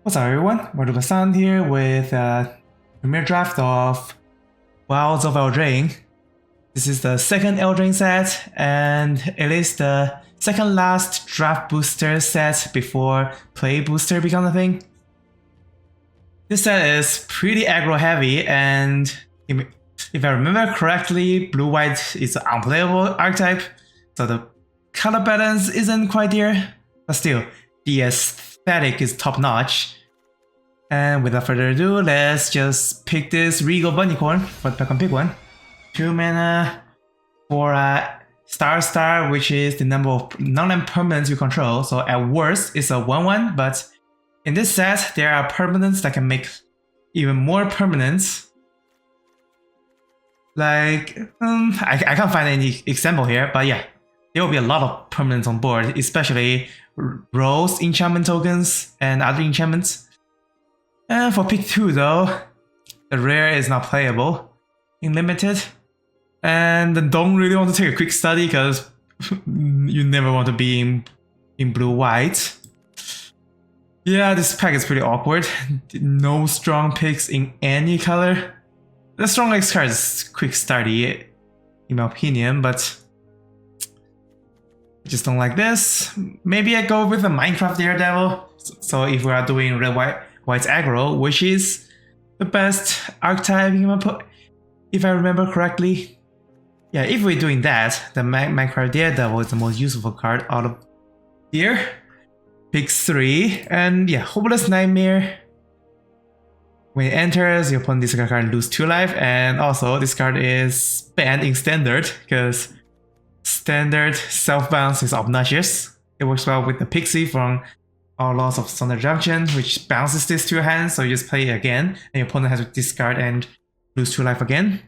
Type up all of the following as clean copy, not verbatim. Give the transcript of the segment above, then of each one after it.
What's up everyone, 124san's here with a premiere draft of Wilds of Eldraine. This is the second Eldraine set, and it is the second last draft booster set before play booster becomes a thing. This set is pretty aggro heavy, and if I remember correctly, blue-white is an unplayable archetype, so the color balance isn't quite there, but still, the aesthetic is top-notch. And without further ado, let's just pick this Regal Bunnycorn for the second pick one. 2 mana for a star, which is the number of non-land permanents you control. So at worst, it's a 1/1, but in this set, there are permanents that can make even more permanents. Like, I can't find any example here, but yeah, there will be a lot of permanents on board, especially Rose enchantment tokens and other enchantments. And for pick 2 though, the rare is not playable in limited. And don't really want to take a quick study because you never want to be in blue-white. Yeah, this pack is pretty awkward. No strong picks in any color. The strongest card is quick study, in my opinion, but I just don't like this. Maybe I go with a Minecraft Daredevil. So if we are doing red-white aggro, which is the best archetype if I remember correctly. Yeah, if we're doing that, the Minecraft Daredevil is the most useful card out of here. Pick 3, and yeah, Hopeless Nightmare. When it enters, your opponent discard card and lose 2 life, and also this card is banned in Standard because Standard self-bounce is obnoxious. It works well with the Pixie from Our Laws of Thunder Junction, which bounces this to your hand, so you just play it again, and your opponent has to discard and lose 2 life again.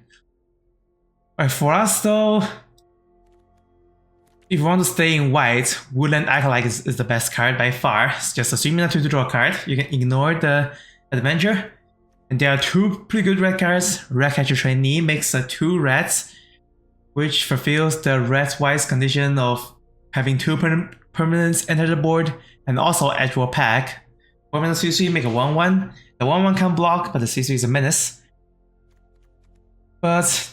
Alright, for us though, if you want to stay in white, Woodland Acolyte is the best card by far. It's just a 3 mana to draw a card. You can ignore the adventure. And there are 2 pretty good red cards. Ratcatcher Trainee makes 2 reds, which fulfills the red-white condition of having 2 permanents enter the board, and also actual pack. 4 mana 3/3 make a 1/1. The 1/1 can block, but the 3/3 is a menace. But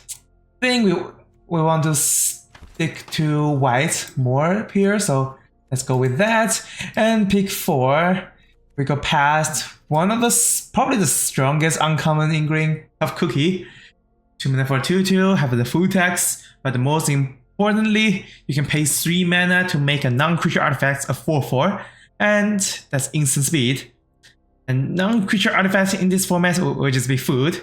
I think we want to stick to white more here, so let's go with that. And pick 4, we go past one of the probably the strongest uncommon in green of Cookie. 2 mana for 2/2, have the full text, but the most importantly, you can pay 3 mana to make a non-creature artifact a 4/4, and that's instant speed. And non-creature artifacts in this format will just be food,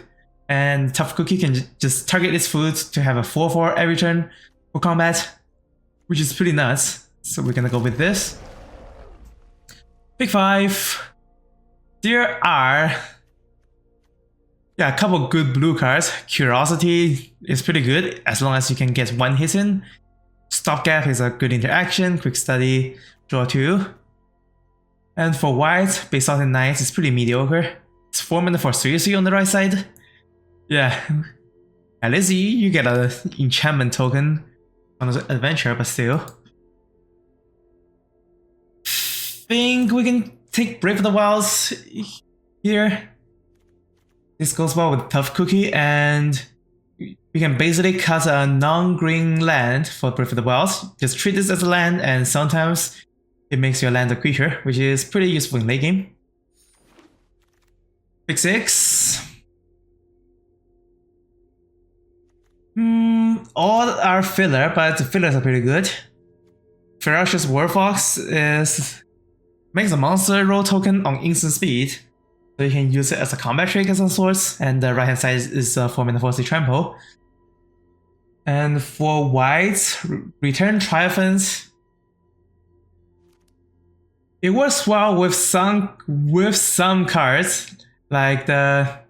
and Tough Cookie can just target its food to have a 4/4 every turn for combat, which is pretty nuts. So we're gonna go with this. Pick 5. There are a couple good blue cards. Curiosity is pretty good as long as you can get 1 hit in. Stopgap is a good interaction. Quick Study, draw 2. And for white, Besotted Knights is pretty mediocre. It's 4 mana for 3/3 on the right side. Yeah, at least you get an enchantment token on the adventure, but still. Think we can take Brave of the Wilds here. This goes well with Tough Cookie, and we can basically cut a non-green land for Brave of the Wilds. Just treat this as a land, and sometimes it makes your land a creature, which is pretty useful in late game. Pick 6. All are filler, but the fillers are pretty good. Ferocious Warfox makes a monster roll token on instant speed, so you can use it as a combat trick of some sorts, and the right hand side is 4 mana for Trample. And for white, Return Triumphant. It works well with some cards, like the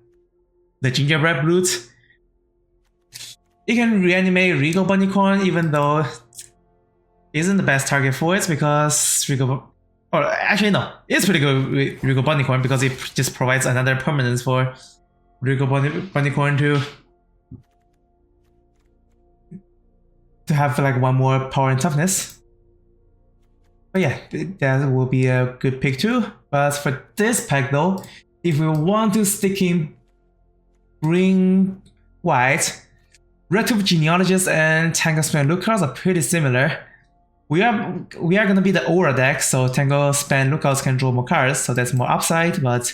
Gingerbread Brute. It can reanimate Regal Bunnycorn, even though it isn't the best target for it because actually no, it's pretty good with Regal Bunnycorn because it just provides another permanence for Regal Bunnycorn to have like 1 more power and toughness. But yeah, that will be a good pick too. But for this pack though, if we want to stick in green, white, Red Tooth Genealogist and Tangle Span Look cards are pretty similar. We are gonna be the Aura deck, so Tangle Span Lookouts can draw more cards, so that's more upside, but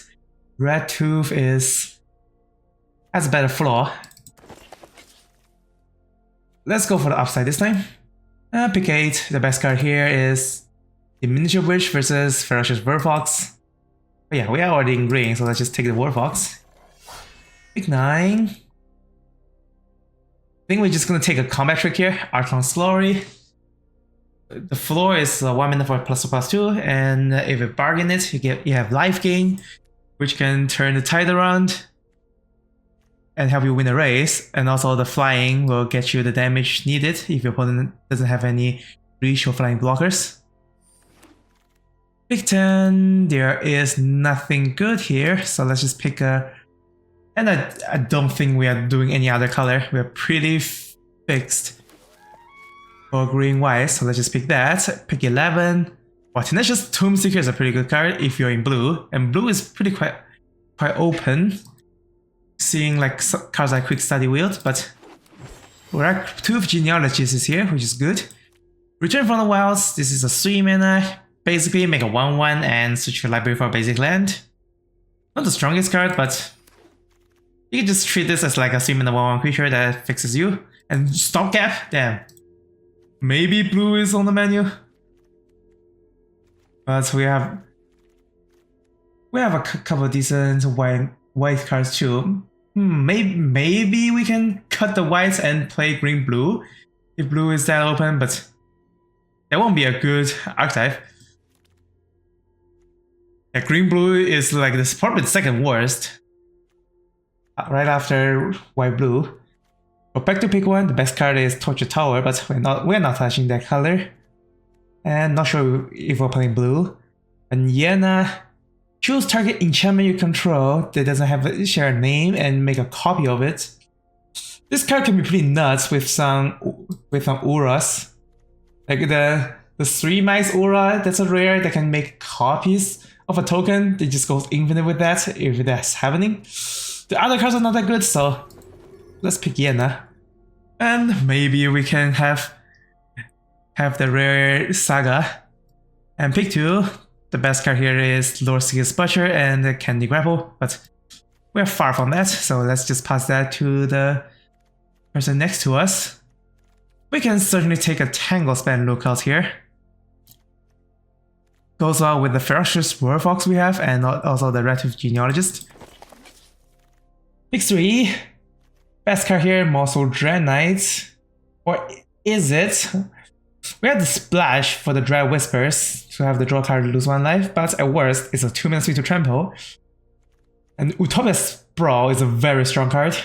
Red Tooth has a better floor. Let's go for the upside this time. Pick 8, the best card here is the Miniature Witch versus Ferocious Werewolf. But yeah, we are already in green, so let's just take the Werewolf. Pick 9. I think we're just gonna take a combat trick here, Archon's Glory. The floor is 1 mana for +2/+2, and if you bargain it, you have life gain, which can turn the tide around and help you win a race. And also the flying will get you the damage needed if your opponent doesn't have any reach or flying blockers. Pick 10, there is nothing good here, so let's just pick a... And I don't think we are doing any other color, we are pretty fixed for green white, so let's just pick that. Pick 11. Well, Tenacious Tomb Seeker is a pretty good card if you're in blue, and blue is quite open, seeing like cards like Quick Study Wield, but Red Tooth Genealogist is here, which is good. Return from the Wilds, this is a 3 mana, basically make a 1/1 and switch your library for a basic land. Not the strongest card, but you can just treat this as like a 3 mana 1/1 creature that fixes you. And Stopgap, damn. Maybe blue is on the menu, but we have a couple of decent white cards too. Maybe we can cut the whites and play green blue if blue is that open, but that won't be a good archetype. Yeah, green blue is like this, probably the second worst, right after white blue. Go back to pick 1. The best card is Torture Tower, but we're not touching that color. And not sure if we're playing blue. And Yena, choose target enchantment you control that doesn't have a shared name and make a copy of it. This card can be pretty nuts with some auras. Like the 3 Mice aura, that's a rare that can make copies of a token. It just goes infinite with that if that's happening. The other cards are not that good, so let's pick Yena. And maybe we can have the rare Saga. And pick 2. The best card here is Lord Seeker's Butcher and the Candy Grapple, but we're far from that, so let's just pass that to the person next to us. We can certainly take a Tangle Span Lookout here. Goes well with the Ferocious Werewolf we have, and also the Red Tooth Genealogist. Pick 3. Best card here, Mossel Dread Knight. Or is it? We have the Splash for the Dread Whispers to have the draw card lose 1 life, but at worst, it's a 2 mana 3 to trample. And Utopia Sprawl is a very strong card.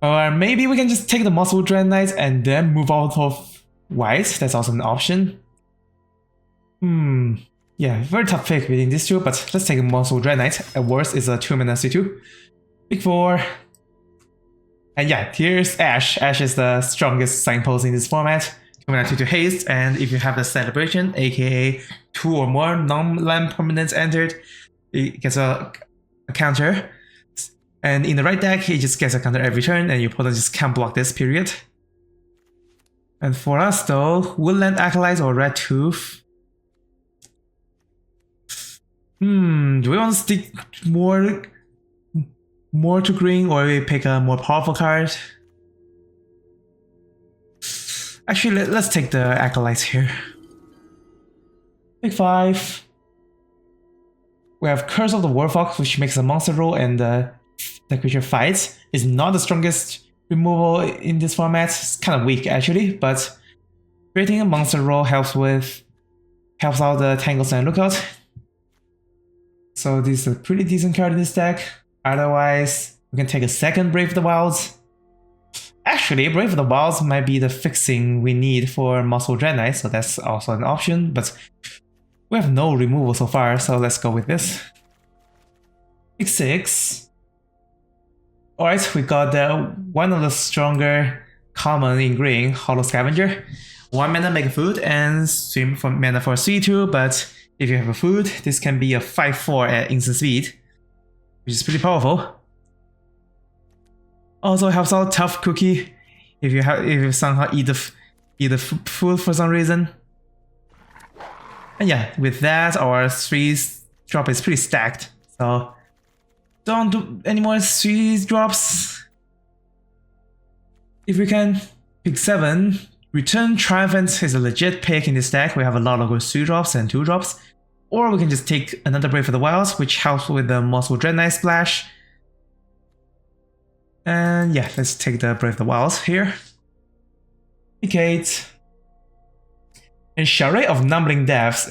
Or maybe we can just take the Mossel Dread Knight and then move out of white. That's also an option. Yeah, very tough pick between these two, but let's take a Mossel Dread Knight. At worst, it's a 2 mana C2. Pick 4. And yeah, here's Ash. Ash is the strongest signpost in this format. 2 mana 2 to haste, and if you have the celebration, aka 2 or more non-land permanents entered, it gets a counter. And in the right deck, he just gets a counter every turn, and your opponent just can't block this period. And for us though, Woodland Acolyte or Red Tooth. Do we want to stick more to green, or we pick a more powerful card? Actually, let's take the Acolytes here. Pick 5. We have Curse of the Warfox, which makes a monster roll and the creature fights. It's not the strongest removal in this format. It's kind of weak actually, but creating a monster roll helps out the Tangle Span Lookout. So this is a pretty decent card in this deck. Otherwise, we can take a second Brave of the Wilds. Actually, Brave of the Wilds might be the fixing we need for Mossel Dread Knight, so that's also an option, but we have no removal so far, so let's go with this. Pick 6. Alright, we got one of the stronger common in green, Hollow Scavenger. 1 mana make a food and swim for mana for 3/2, but if you have a food, this can be a 5/4 at instant speed, which is pretty powerful. Also helps out tough cookie if you somehow eat the food for some reason. And yeah, with that, our 3 drop is pretty stacked, so don't do any more 3 drops. If we can, pick 7. Return Triumphant is a legit pick in this deck. We have a lot of good 3 drops and 2 drops. Or we can just take another Brave of the Wilds, which helps with the Multiple Dread Knight splash. And yeah, let's take the Brave of the Wilds here. Pick 8. And Charade of Numbling Depths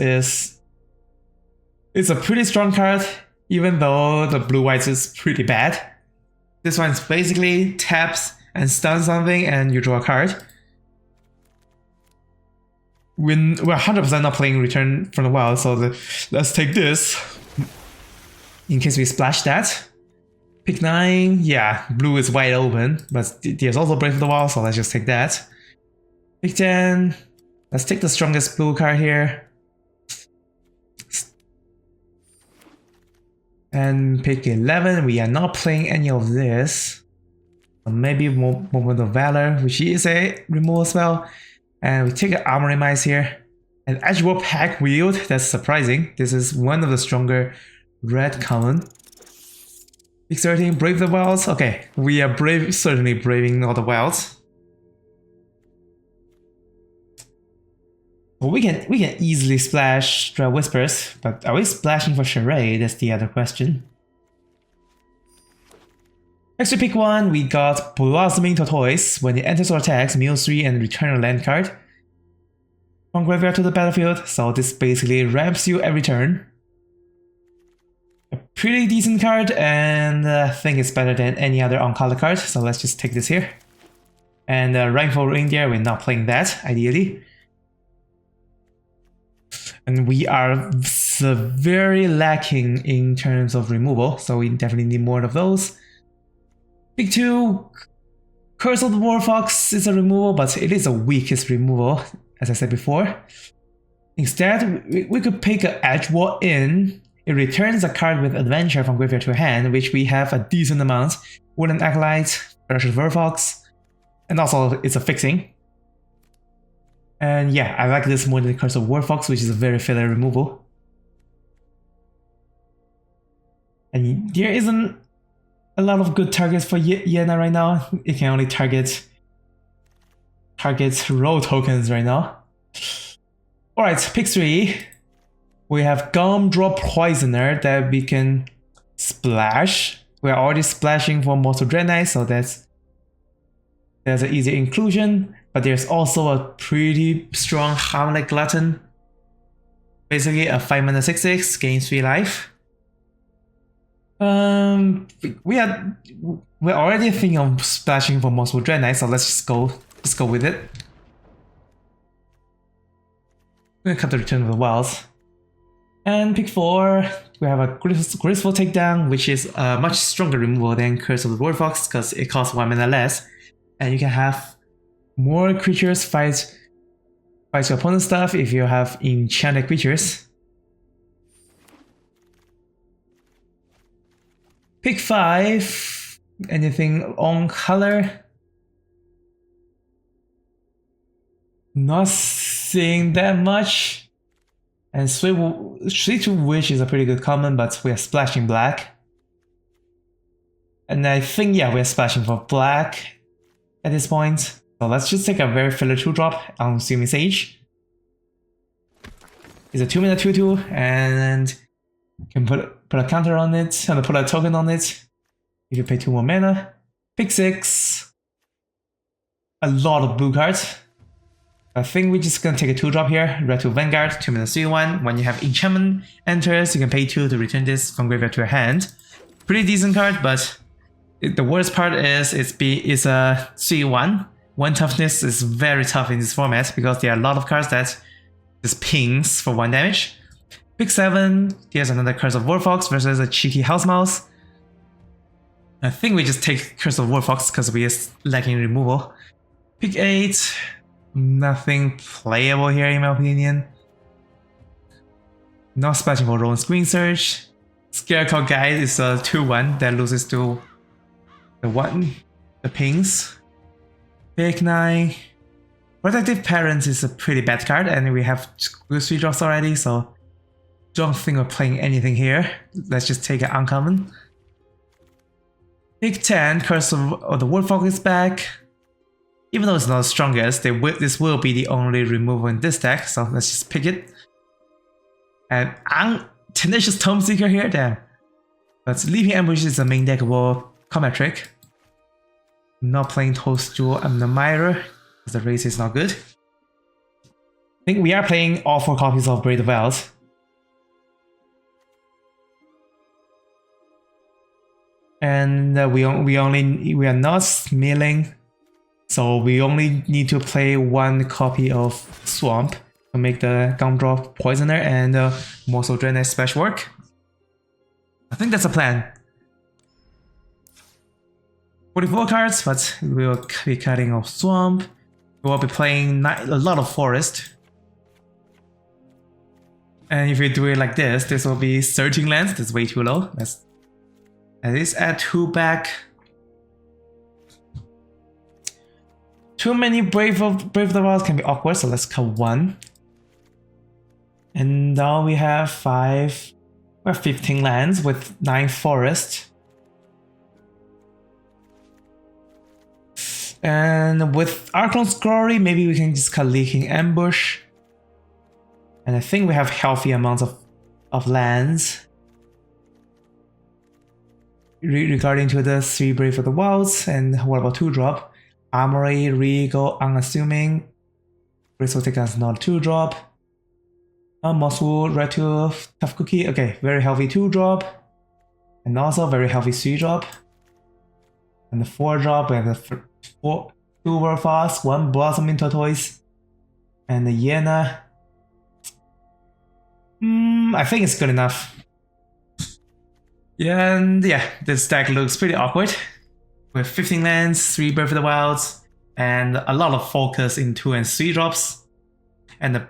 it's a pretty strong card, even though the blue-white is pretty bad. This one's basically taps and stuns something and you draw a card. We're 100% not playing Return from the Wild, so let's take this in case we splash that. Pick 9, yeah, blue is wide open, but there's also Brave of the Wild, so let's just take that. Pick 10, let's take the strongest blue card here. And pick 11, we are not playing any of this. Maybe Moment of Valor, which is a removal spell. And we take an Armory Mice here. An Edgewall Pack Wield, that's surprising. This is one of the stronger red common. Pick 13, Brave the Wilds. Okay, we are certainly braving all the wilds. Well, we can easily splash Dread Whispers, but are we splashing for Charade? That's the other question. Next to pick 1, we got Blossoming Tortoise. When it enters or attacks, mill 3 and return a land card from graveyard to the battlefield, so this basically ramps you every turn. A pretty decent card, and I think it's better than any other on-color card, so let's just take this here. And Rainfall Reindeer, we're not playing that, ideally. And we are severely lacking in terms of removal, so we definitely need more of those. Pick 2, Curse of the Warfox is a removal, but it is the weakest removal, as I said before. Instead, we could pick an Edgewall in. It returns a card with Adventure from graveyard to hand, which we have a decent amount. Wooden Acolyte, versus Warfox, and also it's a fixing. And yeah, I like this more than the Curse of Warfox, which is a very filler removal. And there isn't a lot of good targets for Yena right now. It can only target row tokens right now. Alright, pick 3. We have Gumdrop Poisoner that we can splash. We're already splashing for Multiple Dread Knight, so there's an easy inclusion. But there's also a pretty strong Harmonic Glutton. Basically a 5 mana 6/6, gains 3 life. We're already thinking of splashing for Multiple Dread Knight, so let's just go with it. We're gonna cut the Return of the Wilds. And pick 4, we have a Graceful Takedown, which is a much stronger removal than Curse of the Warfox because it costs 1 mana less. And you can have more creatures fight your opponent's stuff if you have enchanted creatures. Pick 5, anything on color? Not seeing that much. And Sweet Wish is a pretty good common, but we are splashing black. And I think, yeah, we're splashing for black at this point. So let's just take a very filler 2-drop on Consuming Sage. It's a 2 mana 2/2, and you can put a counter on it, and put a token on it if you pay 2 more mana. Pick 6. A lot of blue cards. I think we're just gonna take a 2-drop here. Red 2 Vanguard, 2 mana 3/1. When you have enchantment enters, you can pay 2 to return this from graveyard to your hand. Pretty decent card, but the worst part is it's a 3/1. 1 toughness is very tough in this format because there are a lot of cards that just pings for 1 damage. Pick 7, here's another Curse of Warfox versus a cheeky House Mouse. I think we just take Curse of Warfox because we are lacking removal. Pick 8, Nothing playable here in my opinion. Not splashing for Rowan Screen Search. Scarecrow Guide is a 2-1 that loses to the pings. Big 9. Protective Parents is a pretty bad card, and we have good 3 drops already, so don't think we're playing anything here. Let's just take an uncommon. Big 10, Curse of the Wolfhawk is back. Even though it's not the strongest, this will be the only removal in this deck, so let's just pick it. And Tenacious Tomb Seeker here, damn. But Leaping Ambush is the main deckable combat trick. Not playing Toast Jewel and the Mirror, because the race is not good. I think we are playing all 4 copies of Braid of Wells. And we are not milling, so we only need to play 1 copy of Swamp to make the Gumdrop Poisoner and Morsel Drainage Splash work. I think that's a plan. 44 cards, but we will be cutting off Swamp. We will be playing a lot of Forest. And if we do it like this will be Searching Lands. That's way too low. Let's at least add 2 back. Too many Brave of the Wild can be awkward, so let's cut 1. And now we have 15 lands with 9 forests. And with Archon's Glory, maybe we can just cut Leaking Ambush. And I think we have healthy amounts of lands. Regarding to the 3 Brave of the Wilds, and what about 2-drop? Armory, Regal, Unassuming. Bristletica is not a 2-drop. Mosswood, Red Tooth, Tough Cookie. Okay, very healthy 2-drop. And also very healthy 3-drop. And the 4-drop, we have the 2 Warfast, 1 Blossoming Tortoise, and the Yena. I think it's good enough. Yeah, and yeah, this deck looks pretty awkward. With 15 lands, 3 Breath of the Wilds, and a lot of focus in 2 and 3 drops. And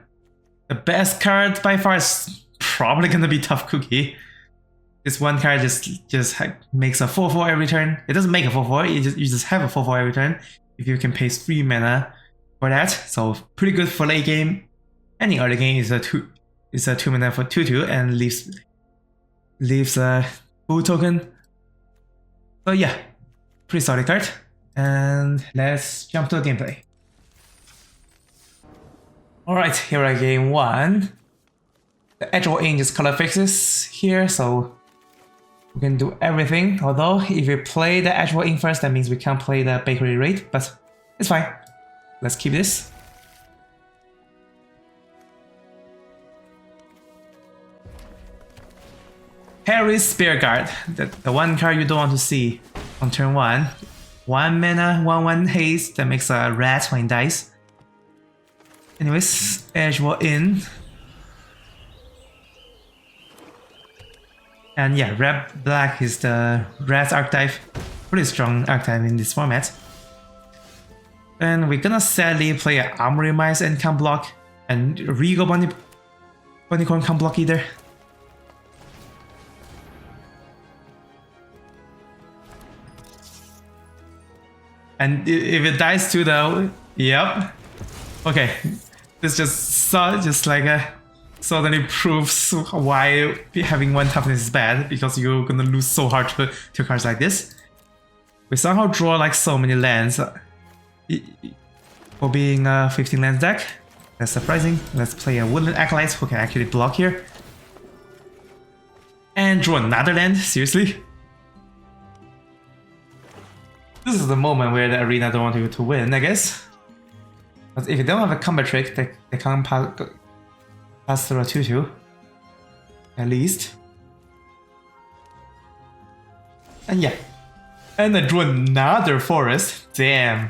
the best card by far is probably gonna be Tough Cookie. This one card just makes a 4/4 every turn. It doesn't make a 4/4, you just have a 4/4 every turn if you can pay 3 mana for that. So pretty good for late game. And in early game is a 2 mana for 2/2 and leaves a full token. So yeah, pretty solid card. And let's jump to the gameplay. Alright, here are game 1. The actual aim is color fixes here, so we can do everything. Although if we play the actual ink first, that means we can't play the bakery raid, but it's fine. Let's keep this. Harry's Spear Guard, the one card you don't want to see on turn 1. 1 mana, 1/1 haste that makes a rat when it dies. Anyways, Edgewall in. And yeah, Red Black is the rat archetype. Pretty strong archetype in this format. And we're gonna sadly play an Armory Mice and can't block. And Regal Bunnycorn can't block either. And if it dies to the... Yep. Okay. This just like a... suddenly proves why having 1 toughness is bad, because you're gonna lose so hard to cards like this. We somehow draw like so many lands for being a 15 lands deck. That's surprising. Let's play a Woodland Acolyte who can actually block here. And draw another land, seriously? This is the moment where the arena don't want you to win, I guess. But if you don't have a combat trick, they can't pass through a 2/2. At least. And yeah. And I drew another forest. Damn.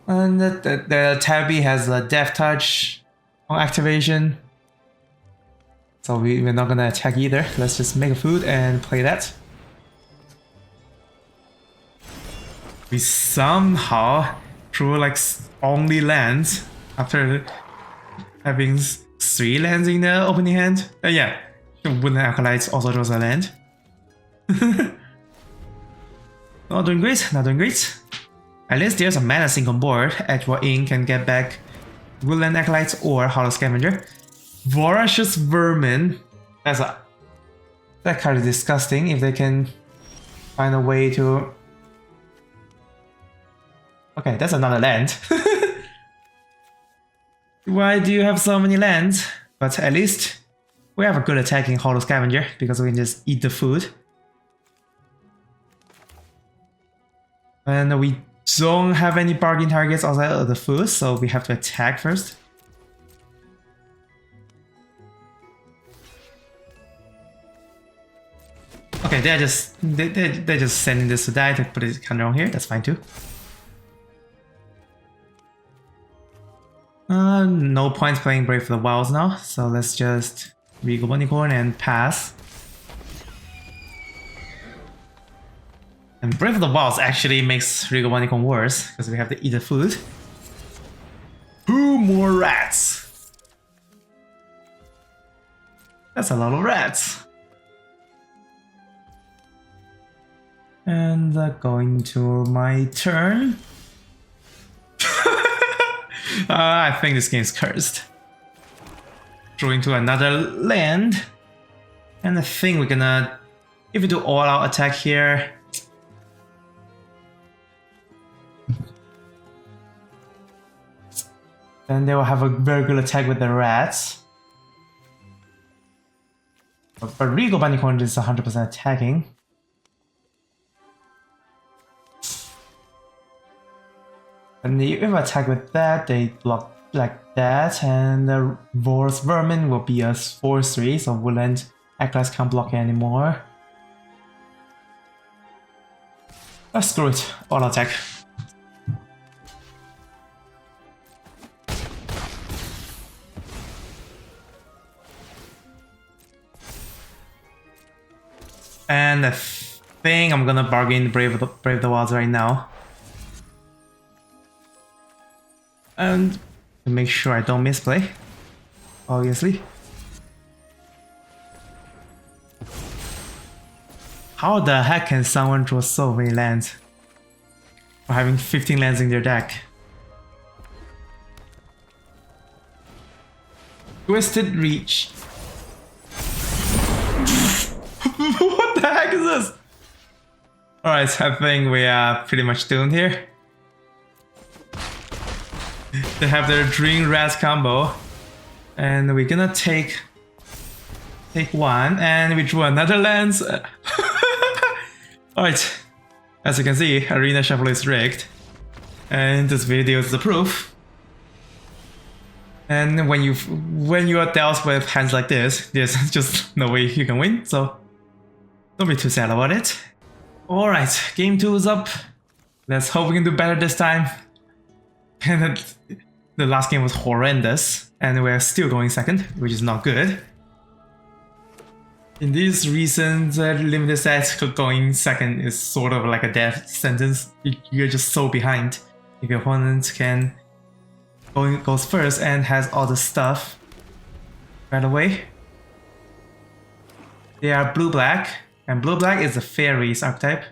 And the Tabby has a Death Touch on activation. So we're not gonna attack either. Let's just make a food and play that. We somehow drew like only lands after having 3 lands in the opening hand. Yeah, Woodland Acolytes also draws a land. Not doing great, not doing great. At least there's a mana sink on board. Edgewall Inn can get back Woodland Acolytes or Hollow Scavenger. Voracious Vermin. That card is disgusting. If they can find a way to... Okay, that's another land. Why do you have so many lands? But at least we have a good attacking Hollow Scavenger because we can just eat the food. And we don't have any bargain targets outside of the food, so we have to attack first. Okay, they're just sending this to die to put it counter on here. That's fine too. No point playing Brave for the Wilds now, so let's just Regal Unicorn and pass. And Brave of the Wilds actually makes Regal Unicorn worse because we have to eat the food. 2 more rats. That's a lot of rats. And going to my turn. I think this game's cursed. Drawing to another land. And I think we're gonna... If we do all-out attack here... then they will have a very good attack with the rats. But Regal Unicorn is 100% attacking. And if I attack with that, they block like that, and the Voracious Vermin will be a 4-3, so Woodland Acolytes can't block it anymore. Screw it, all attack. And I think I'm gonna bargain Brave the Wilds right now. And to make sure I don't misplay, obviously. How the heck can someone draw so many lands for having 15 lands in their deck? Twisted Reach. What the heck is this? Alright, I think we are pretty much doomed here. They have their Dream Rats combo. And we're gonna take one, and we drew another lens. Alright, as you can see, Arena Shuffle is rigged. And this video is the proof. And when you are dealt with hands like this, there's just no way you can win, so don't be too sad about it. Alright, game 2 is up. Let's hope we can do better this time. And the last game was horrendous, and we're still going second, which is not good. In these recent limited sets, going second is sort of like a death sentence. You're just so behind. If your opponent goes first and has all the stuff right away. They are blue-black, and blue-black is a fairies archetype.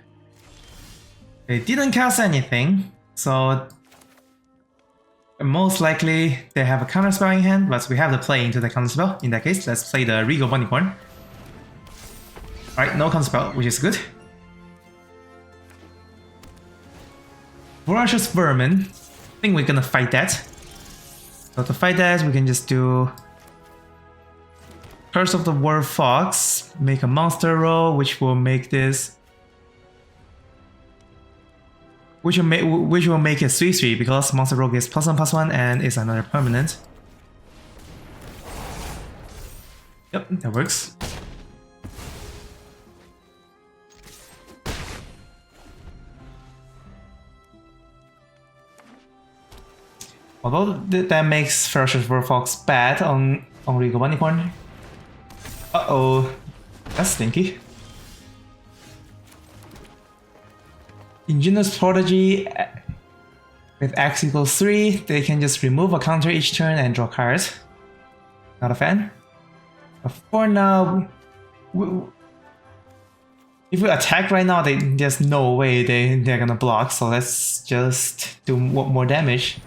They didn't cast anything, so most likely they have a counterspell in hand, but we have to play into the counterspell. In that case, let's play the Regal Unicorn. Alright, no counterspell, which is good. Voracious Vermin. I think we're gonna fight that. So to fight that, we can just do Curse of the War Fox, make a monster roll, which will make this... Which will make it 3-3 because monster roll gets +1/+1 and is another permanent. Yep, that works. Although that makes Ferocious Warfox bad on Regal Unicorn. Uh-oh, that's stinky. Ingenious Prodigy with X equals 3, they can just remove a counter each turn and draw cards. Not a fan. But for now, if we attack right now, there's no way they're gonna block, so let's just do more damage.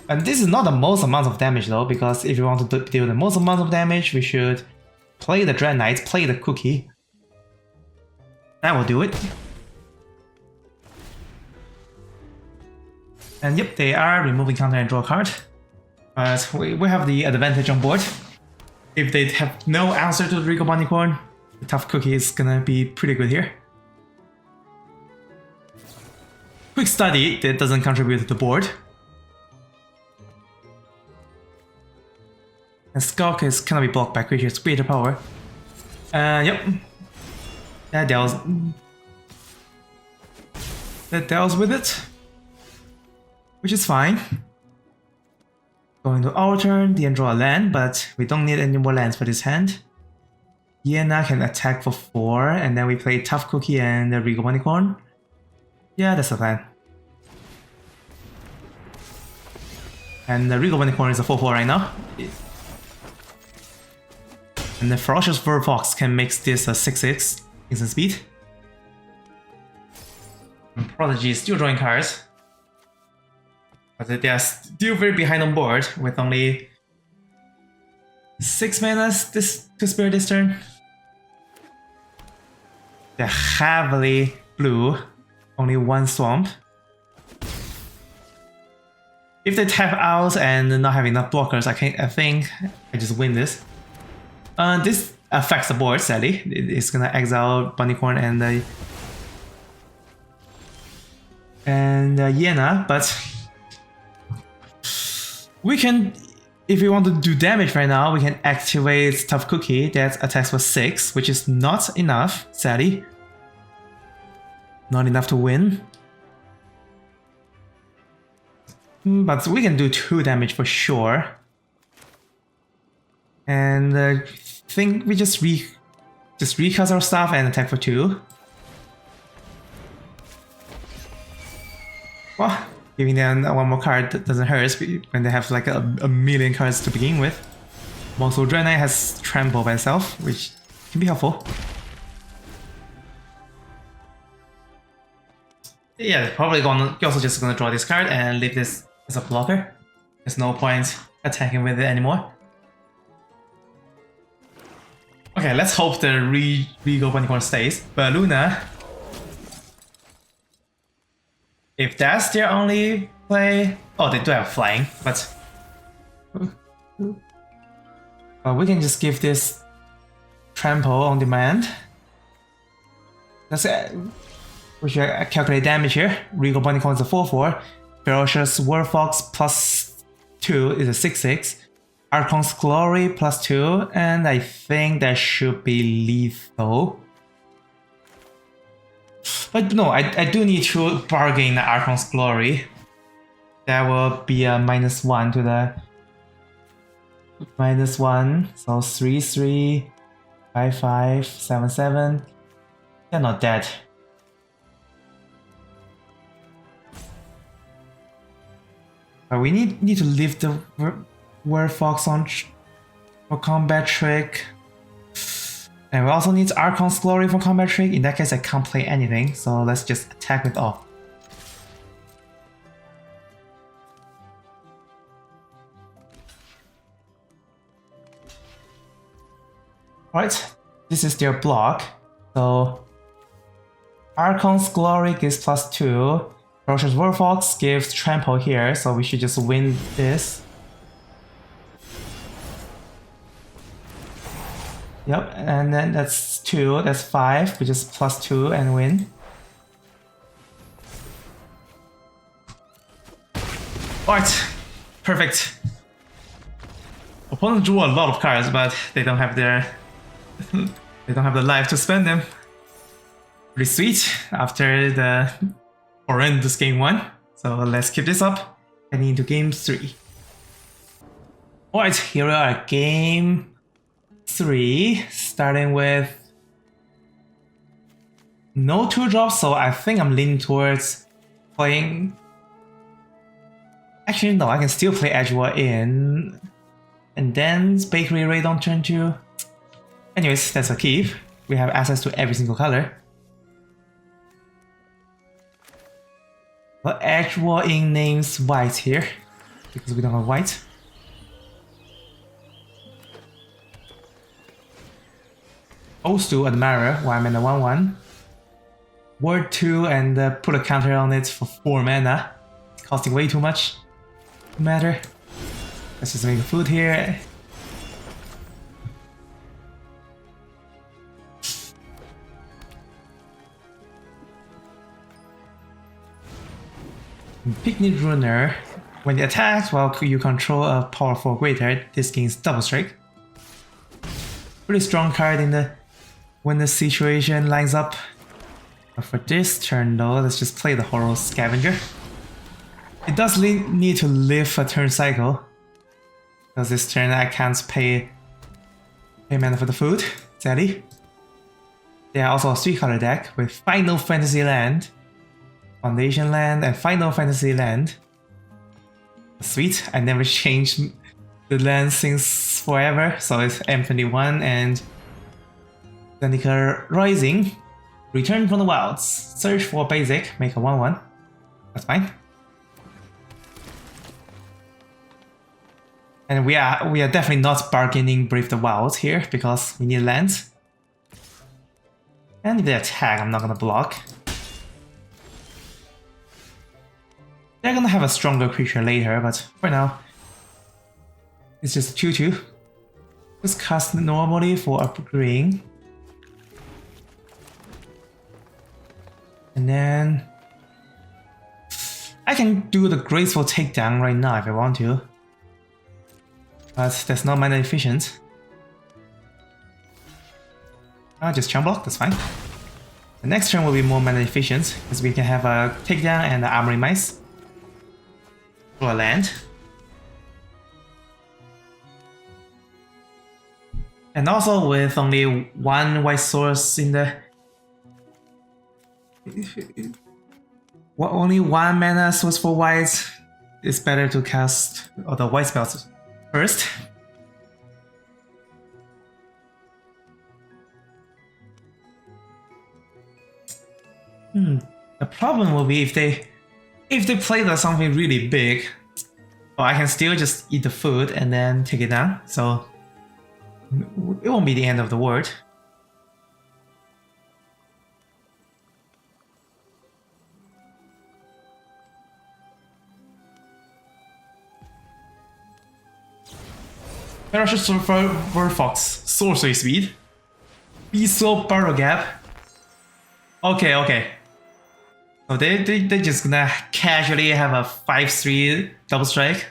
And this is not the most amount of damage though, because if you want to deal the most amount of damage, we should play the Dread Knight, play the Cookie. That will do it. And yep, they are removing counter and draw a card. But we have the advantage on board. If they have no answer to the Regal Bunnycorn, the Tough Cookie is gonna be pretty good here. Quick Study, that doesn't contribute to the board. And Skulk is gonna be blocked by creatures with greater power. Yep. That deals with it. Which is fine. Going to our turn, then draw a land, but we don't need any more lands for this hand. Yena can attack for 4, and then we play Tough Cookie and the Regal Bunnycorn. Yeah, that's the plan. And the Regal Bunnycorn is a 4/4 right now. And the Ferocious Verfox can make this a 6/6 instant speed. And Prodigy is still drawing cards. But they are still very behind on board with only 6 mana to spare this turn. They're heavily blue, only 1 swamp. If they tap out and not have enough blockers, I think I just win this. This affects the board, sadly. It's gonna exile Bunnycorn and Yena, but we can, if we want to do damage right now, we can activate Tough Cookie that attacks for 6, which is not enough, sadly. Not enough to win. But we can do 2 damage for sure. And I think we just recast our stuff and attack for 2. Well, giving them 1 more card doesn't hurt when they have like a million cards to begin with. Also, Dread Knight has Trample by itself, which can be helpful. Yeah, probably also just gonna draw this card and leave this as a blocker. There's no point attacking with it anymore. Okay, let's hope the Regal Bunnycorn stays. But Luna, if that's their only play, oh, they do have flying, but we can just give this Trample on demand. We should calculate damage here. Regal Bunnycorn is a 4/4. Ferocious Warfox +2 is a 6/6. Archon's Glory +2, and I think that should be lethal. But no, I do need to bargain the Archon's Glory. That will be a -1 to the -1, so 3/3, 5/5, 7/7. They're not dead. But we need to leave the Werewolf on for combat trick. And we also need Archon's Glory for combat trick. In that case, I can't play anything, so let's just attack it off. Alright, this is their block. So Archon's Glory gives +2. Ferocious Warfox gives Trample here, so we should just win this. Yep, and then that's 2, that's 5, we just +2 and win. Alright, perfect. Opponent drew a lot of cards, but they don't have their they don't have the life to spend them. Pretty sweet after the horrendous game 1. So let's keep this up, heading into game 3. Alright, here we are at game 3, starting with No 2-drops, so I think I'm leaning towards playing... Actually, no, I can still play Edgewall in, and then Bakery Raid on turn 2. Anyways, that's a keep. We have access to every single color. But Edgewall in names white here, because we don't have white. Also Admirer, 1 mana 1/1. Word 2 and put a counter on it for 4 mana. It's costing way too much. No matter. Let's just make a food here. Picnic Runner. When it attacks while you control a power 4 greater, this gains double strike. Pretty strong card in the when the situation lines up. But for this turn though, let's just play the Horror Scavenger. It does need to live a turn cycle. Because this turn I can't pay mana for the food, sadly. There are also a 3-color deck with Final Fantasy Land, Foundation Land, and Final Fantasy Land. Sweet, I never changed the land since forever, so it's M21 and Zendikar Rising. Return from the wilds, search for basic, make a 1/1. That's fine. And we are definitely not bargaining Brave the Wild here because we need lands. And if they attack, I'm not gonna block. They're gonna have a stronger creature later, but for now, it's just a 2/2. Just cast normally for upgrading. And then I can do the graceful takedown right now if I want to. But that's not mana efficient. I'll just chump block, that's fine. The next turn will be more mana efficient, because we can have a takedown and an Armory Mice. Draw a land. And also with only 1 white source in the... only 1 mana source for white, it's better to cast all the white spells first. The problem will be if they play something really big, well, I can still just eat the food and then take it down, so it won't be the end of the world. Ferocious Fox, sorcery speed. Beastwell Burrow Gap. Okay. So they're just gonna casually have a 5/3 double strike.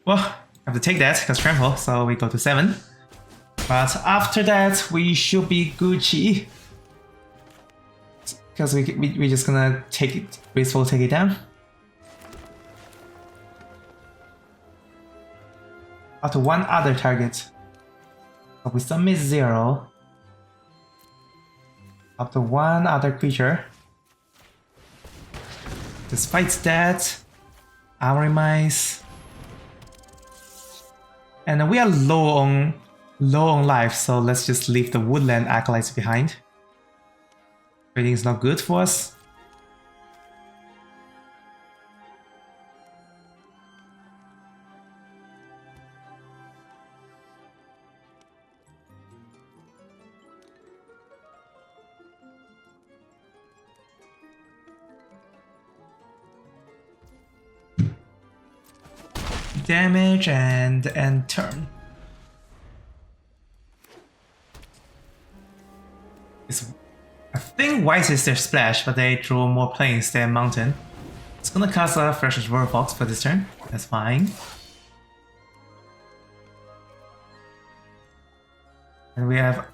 Well, I have to take that because trample, so we go to 7. But after that, we should be Gucci. Because we're just gonna take it, graceful take it down. After 1 other target. So we submit 0. Up to 1 other creature. Despite that, Armory Mice. And we are low on life, so let's just leave the Woodland Acolytes behind. Trading is not good for us. Damage and turn. I think white is their splash, but they draw more planes than mountain. It's gonna cast a Ferocious Fox for this turn. That's fine. And we have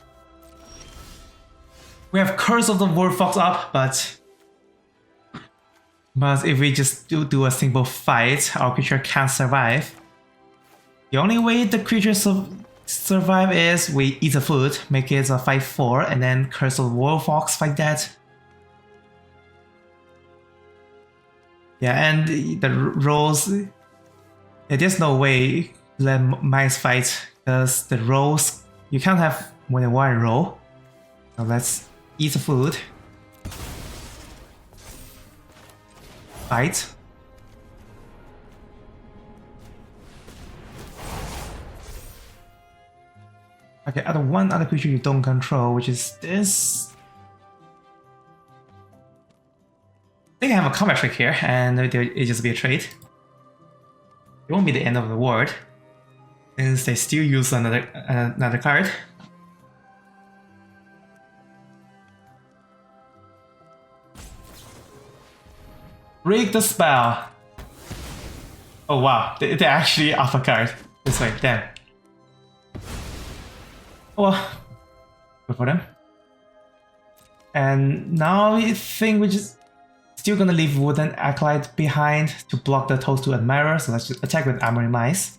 Curse of the Fox up, but if we just do a simple fight, our creature can't survive. The only way the creature survive is we eat the food, make it a 5/4, and then Curse of War Fox fight that. Yeah, and the rolls. There's no way to let mice fight because the rolls you can't have more than one roll. So let's eat the food. Fight. Okay, one other creature you don't control, which is this. I think I have a combat trick here, and it just be a trade. It won't be the end of the world, since they still use another card. Break the spell. Oh wow, they actually off a card. This way, damn. Well, good for them. And now I think we're just still gonna leave Wooden Acolyte behind to block the Toast to Admirer, so let's just attack with Armory Mice.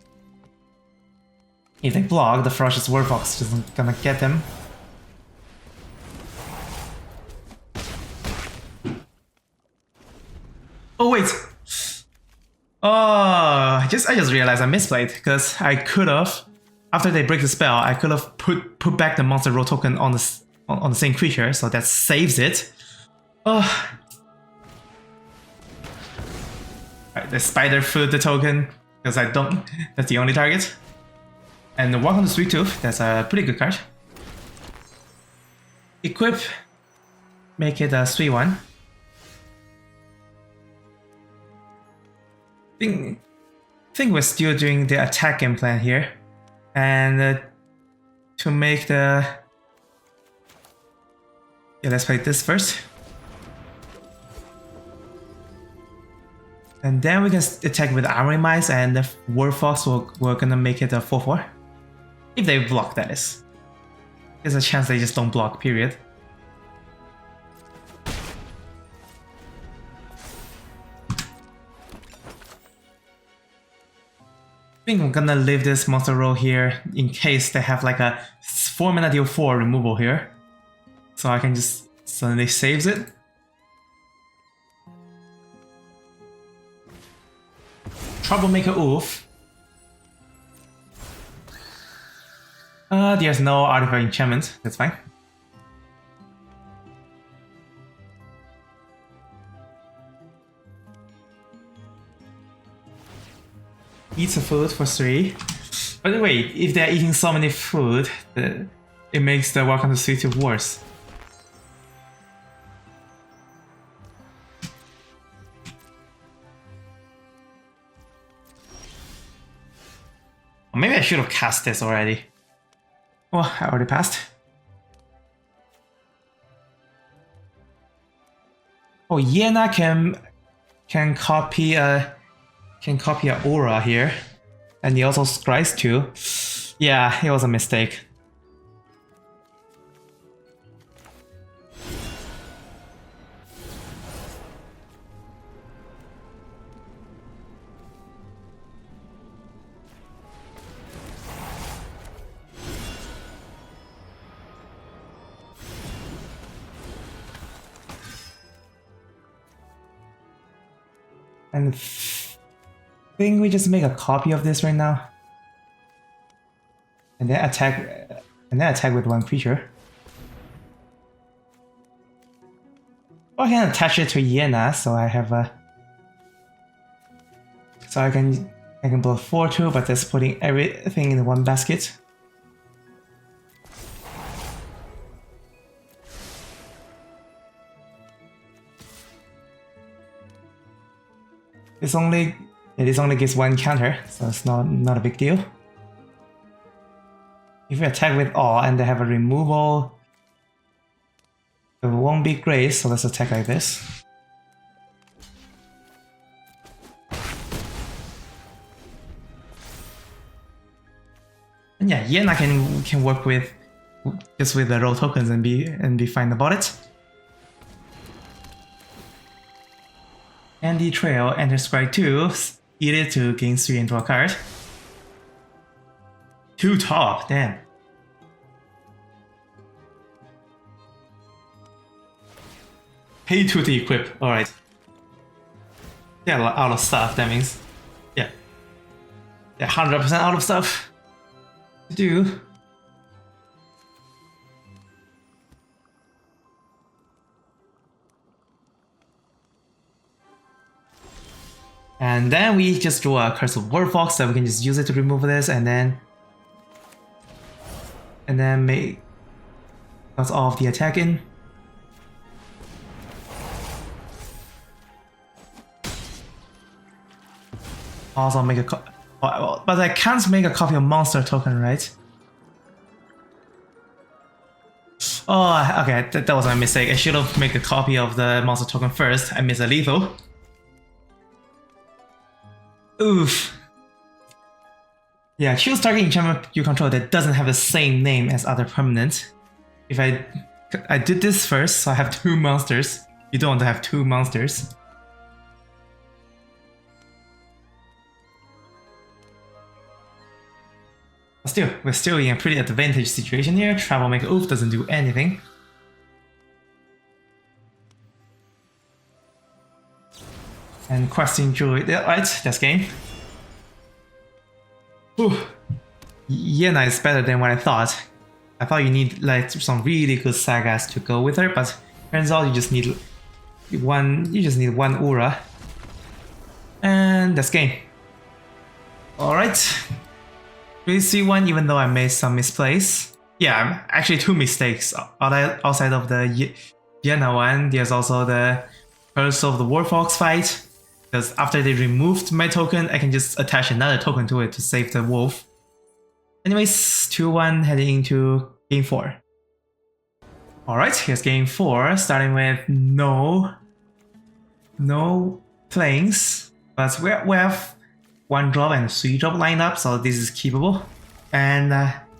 If they block, the Ferocious Warfox isn't gonna get them. Oh wait! Oh, I just realized I misplayed, because I could have, after they break the spell, I could have put back the Monster Roll token on the same creature, so that saves it. Oh. Alright, the Spider food the token, because I don't. That's the only target. And Welcome to Sweet Tooth, that's a pretty good card. Equip, make it a sweet one. I think we're still doing the attack game plan here, and to make the let's play this first, and then we can attack with Armory Mice, and the Warfox we're gonna make it a 4/4 if they block. That is, there's a chance they just don't block. Period. I think I'm gonna leave this monster roll here in case they have like a 4-mana deal 4 removal here. So I can just suddenly saves it. Troublemaker Oof. There's no artifact enchantment, that's fine. Eats a food for 3. But wait, if they're eating so many food, it makes the Welcome to Sweet Tooth worse. Or maybe I should have cast this already. Oh, I already passed. Oh, Yena can copy a aura here, and he also scries too. Yeah, it was a mistake. And I think we just make a copy of this right now, and then attack with one creature. Or I can attach it to Yena, so I have a. So I can blow 4/2, but that's putting everything in one basket. This only gives one counter, so it's not a big deal. If we attack with all and they have a removal, it won't be great, so let's attack like this. And yeah, Yena can work with just with the roll tokens and be fine about it. And the trail enters scry 2, eat it to gain 3 into a card. 2 top, damn. Pay 2 to equip, alright. Yeah, out of stuff, that means. Yeah. Yeah, 100% out of stuff to do. And then we just draw a Curse of Warfox, so we can just use it to remove this, and then make us all of the attack in. Also make a but I can't make a copy of monster token, right? Oh, okay, that was my mistake. I should have made a copy of the monster token first. I missed a lethal. Oof. Yeah, choose target enchantment you control that doesn't have the same name as other permanent. If I did this first, so I have 2 monsters. You don't want to have 2 monsters. But still, we're still in a pretty advantageous situation here. Troublemaker Oof doesn't do anything. And Questing Druid, yeah, right, that's game. Whew. Yena is better than what I thought. I thought you need like some really good sagas to go with her, but turns out you just need one Ura. And that's game. Alright. 3-3-1, even though I made some misplays. Yeah, actually 2 mistakes. Outside of the Yena one, there's also the Curse of the Warfox fight. Because after they removed my token, I can just attach another token to it to save the wolf. Anyways, 2-1 heading into game 4. Alright, here's game 4, starting with no planes. But we have 1 drop and 3 drop lineup, so this is keepable. And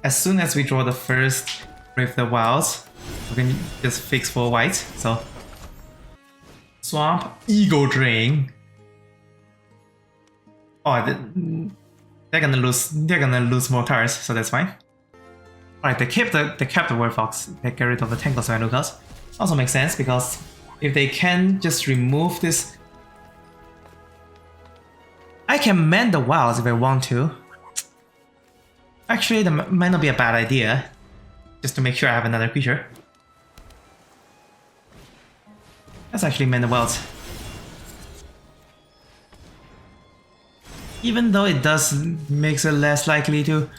as soon as we draw the first Brave the Wilds, we can just fix for white. So Swamp, Eldraine. Oh, they're gonna lose more cards, so that's fine. Alright, they kept the Warfox. They get rid of the Tankless value cards. Also makes sense because if they can just remove this, I can man the wilds if I want to. Actually, that might not be a bad idea, just to make sure I have another creature. Let's actually man the wilds. Even though it does makes it less likely to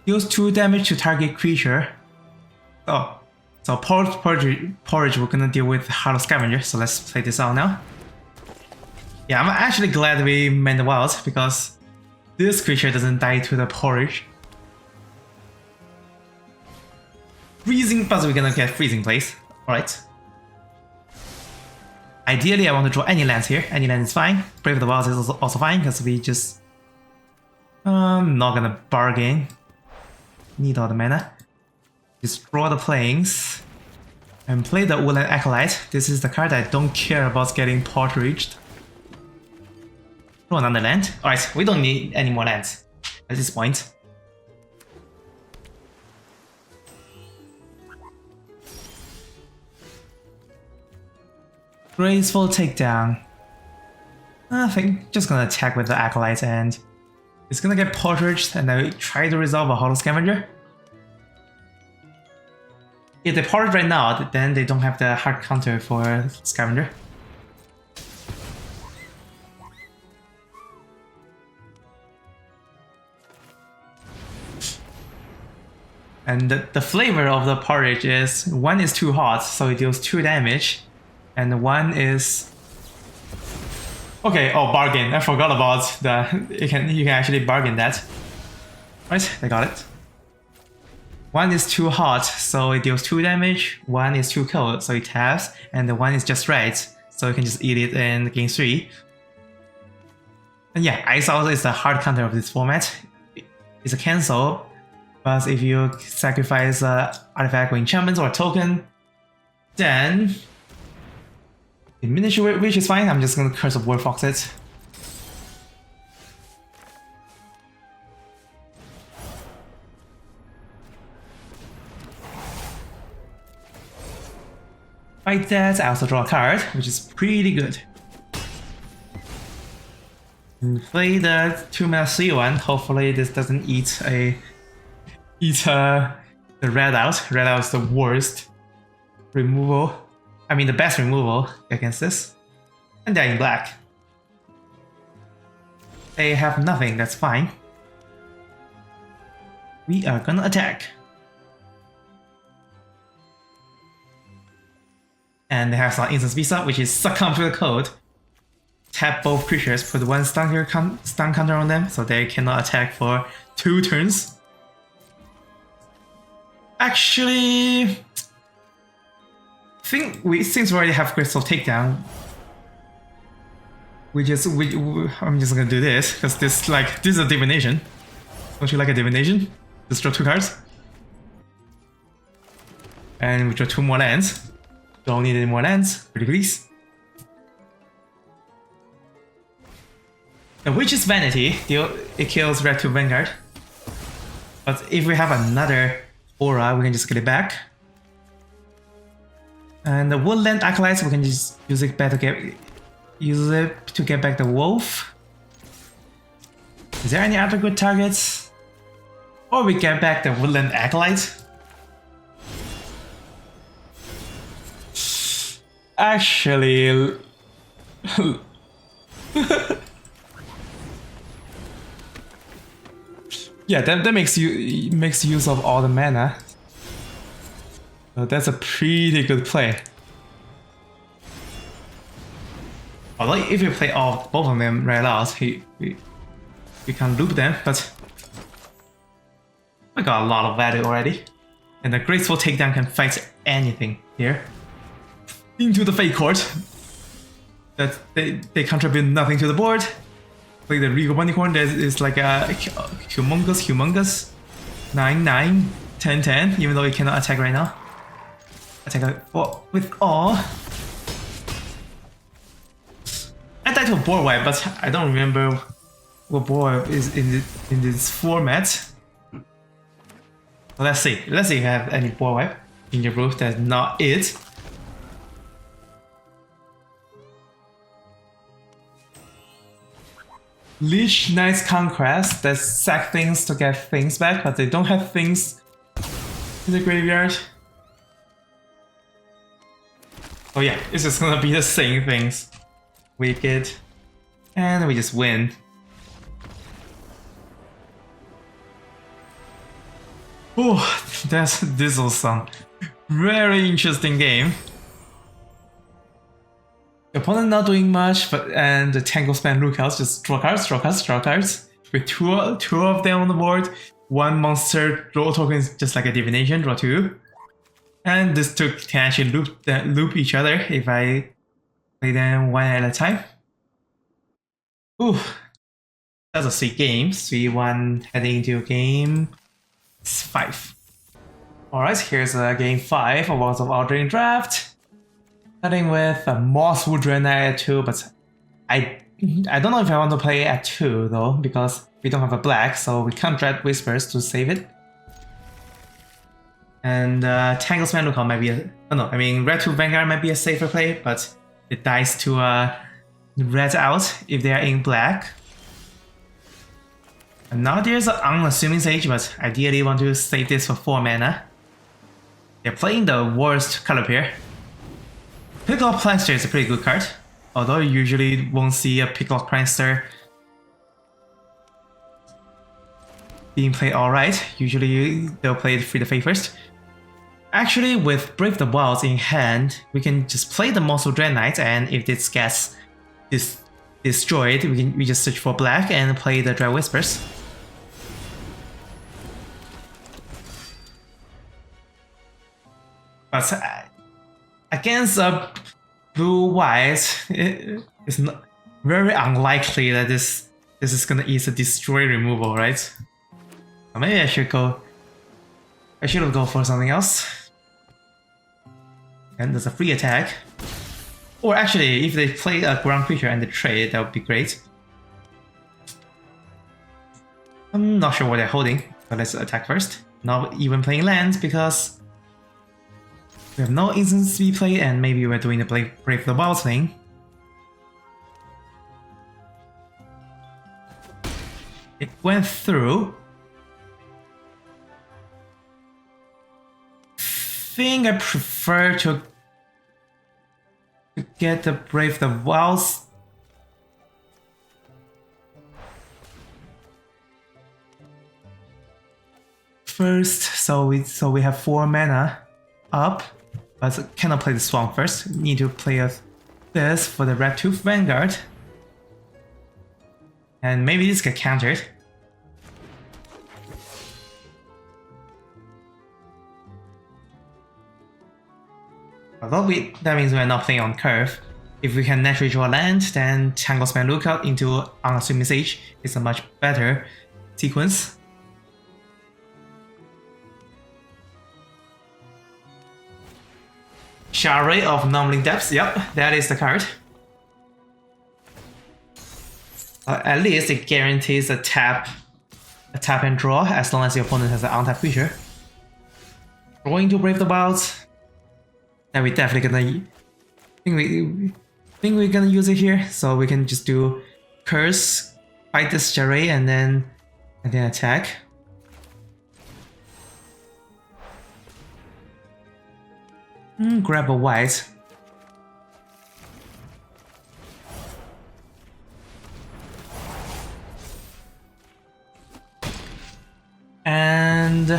deals 2 damage to target creature. Oh, so Porridge we're gonna deal with Hollow Scavenger, so let's play this out now. Yeah, I'm actually glad we manned the wilds because this creature doesn't die to the Porridge. Freezing, but we're gonna get Freezing Place. Alright. Ideally, I want to draw any lands here. Any land is fine. Brave the Wilds is also fine because we just not gonna bargain. Need all the mana. Just draw the planes and play the Woodland Acolyte. This is the card I don't care about getting porridged. Draw another land. Alright, we don't need any more lands at this point. Graceful takedown. I think just gonna attack with the Acolyte and it's gonna get porridged and I try to resolve a Hollow Scavenger. If they porridge right now, then they don't have the hard counter for Scavenger. And the flavor of the porridge is 1 is too hot, so it deals 2 damage. And 1 is... Okay, oh, bargain. I forgot about the... You can actually bargain that. Right, I got it. 1 is too hot, so it deals 2 damage. 1 is too cold, so it taps. And the 1 is just right, so you can just eat it in game 3. And yeah, Ice also is the hard counter of this format. It's a cancel, but if you sacrifice artifact or enchantment or a token, then... Diminish which is fine, I'm just gonna Curse of Warfox it. Like that, I also draw a card, which is pretty good. And play the 2-mana 3/1. Hopefully this doesn't eat the red out. Red out is the worst removal. I mean the best removal against this. And they're in black. They have nothing, that's fine. We are gonna attack. And they have some instant speed up, which is succumb to the code. Tap both creatures, put one stun counter on them, so they cannot attack for 2 turns. Actually, since we already have Crystal Takedown, I'm just gonna do this because this is a divination. Don't you like a divination? Just draw 2 cards, and we draw 2 more lands. Don't need any more lands, pretty please. The Witch's Vanity, it kills red 2 Vanguard. But if we have another aura, we can just get it back. And the Woodland Acolytes, we can just use it back to get back the Wolf. Is there any other good targets? Or we get back the Woodland Acolyte? Actually... yeah, that makes use of all the mana. So that's a pretty good play. Although if you play both of them right out, we can loop them, but we got a lot of value already. And the Graceful Takedown can fight anything here. Into the Fate Court. That they contribute nothing to the board. Like the Regal Unicorn, that is like a humongous 9/9 10/10, even though it cannot attack right now. Attack with all. I died to a board wipe, but I don't remember what board wipe is in this format. So let's see if you have any board wipe in your group. That's not it. Leech Knight's Conquest, that sack things to get things back, but they don't have things in the graveyard. Oh yeah, it's just gonna be the same things. Wicked. And we just win. Oh, this was some very interesting game. The opponent not doing much, and the Tangle Span lookouts just draw cards. With two of them on the board, one monster draw tokens just like a divination, draw 2. And this can actually loop each other if I play them one at a time. Ooh, that's a sweet game. 3-1 heading into game 5. Alright, here's game 5 of Eldraine Draft. Starting with a Mosswood Draenei at 2, but I don't know if I want to play at 2 though, because we don't have a black, so we can't Dread Whispers to save it. And Tanglesman Lookout might be Red 2 Vanguard might be a safer play, but it dies to red out if they are in black. And now there's an Unassuming Sage, but ideally want to save this for 4 mana. They're playing the worst color pair. Picklock Prankster is a pretty good card, although you usually won't see a Picklock Prankster being played alright. Usually they'll play Free the Fate first. Actually, with Brave the Wilds in hand, we can just play the Mosswood Draenei, and if this gets destroyed, we just search for black and play the Dread Whispers. But against a blue-white, it's not very unlikely that this is gonna ease a destroy removal, right? So maybe I should go for something else. And there's a free attack. Or actually, if they play a ground creature and they trade, that would be great. I'm not sure what they're holding, but let's attack first. Not even playing lands because We have no instance to be played, and maybe we're doing the Brave the Wild thing. It went through. I think I prefer to get the Brave the Wilds. First, so we have 4 mana up, but cannot play the Swan first. We need to play this for the Red Tooth Vanguard. And maybe this get countered. Although that means we're not playing on curve. If we can naturally draw land, then Tanglesman Lookout into Unassuming Sage is a much better sequence. Shard of Numbling Depths, yep, that is the card. At least it guarantees a tap and draw as long as the opponent has an untapped creature. Going to Brave the Wilds. And we definitely gonna think we're gonna use it here, so we can just do curse, fight this Shard, and then attack. Grab a white. And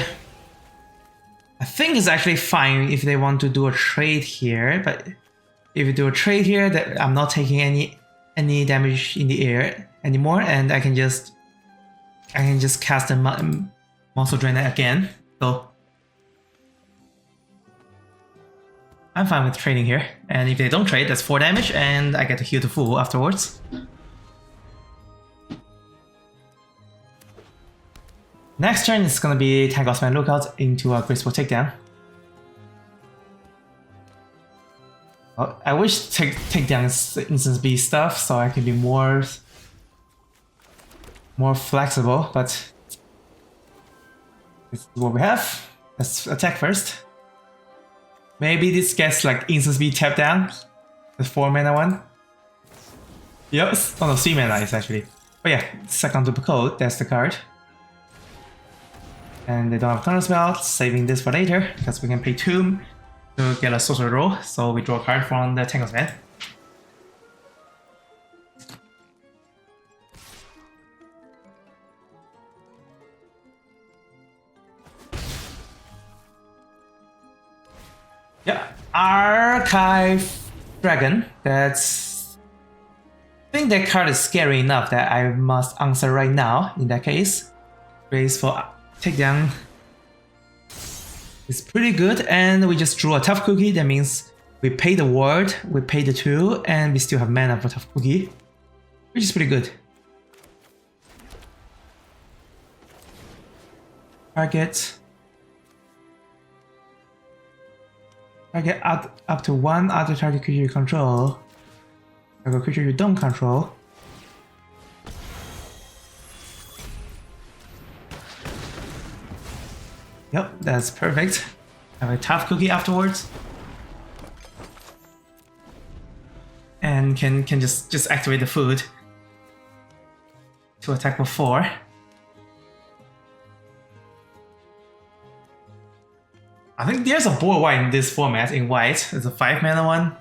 I think it's actually fine if they want to do a trade here, but if you do a trade here, that I'm not taking any damage in the air anymore, and I can just cast the Monster Drainer again. So I'm fine with trading here, and if they don't trade, that's 4 damage, and I get to heal the Fool afterwards. Next turn is gonna be Tanglesman Lookout into a Graceful Takedown. Well, I wish Takedown is instance B stuff, so I can be more flexible, but this is what we have. Let's attack first. Maybe this gets like instance B tap down. The 4 mana one. Yep, oh no, 3 mana is actually. But yeah, second to code, that's the card. And they don't have counterspell, saving this for later, because we can pay 2 to get a sorcerer roll, so we draw a card from the Tanglesman. Yeah, Archive Dragon, that's... I think that card is scary enough that I must answer right now, in that case. Raise for Takedown is pretty good, and we just drew a Tough Cookie. That means we pay the ward, we pay the 2, and we still have mana for Tough Cookie, which is pretty good. Target up to 1 other target creature you control. Target creature you don't control. Yep, that's perfect. Have a Tough Cookie afterwards. And can just activate the food to attack for 4. I think there's a board white in this format in white. It's a 5 mana one.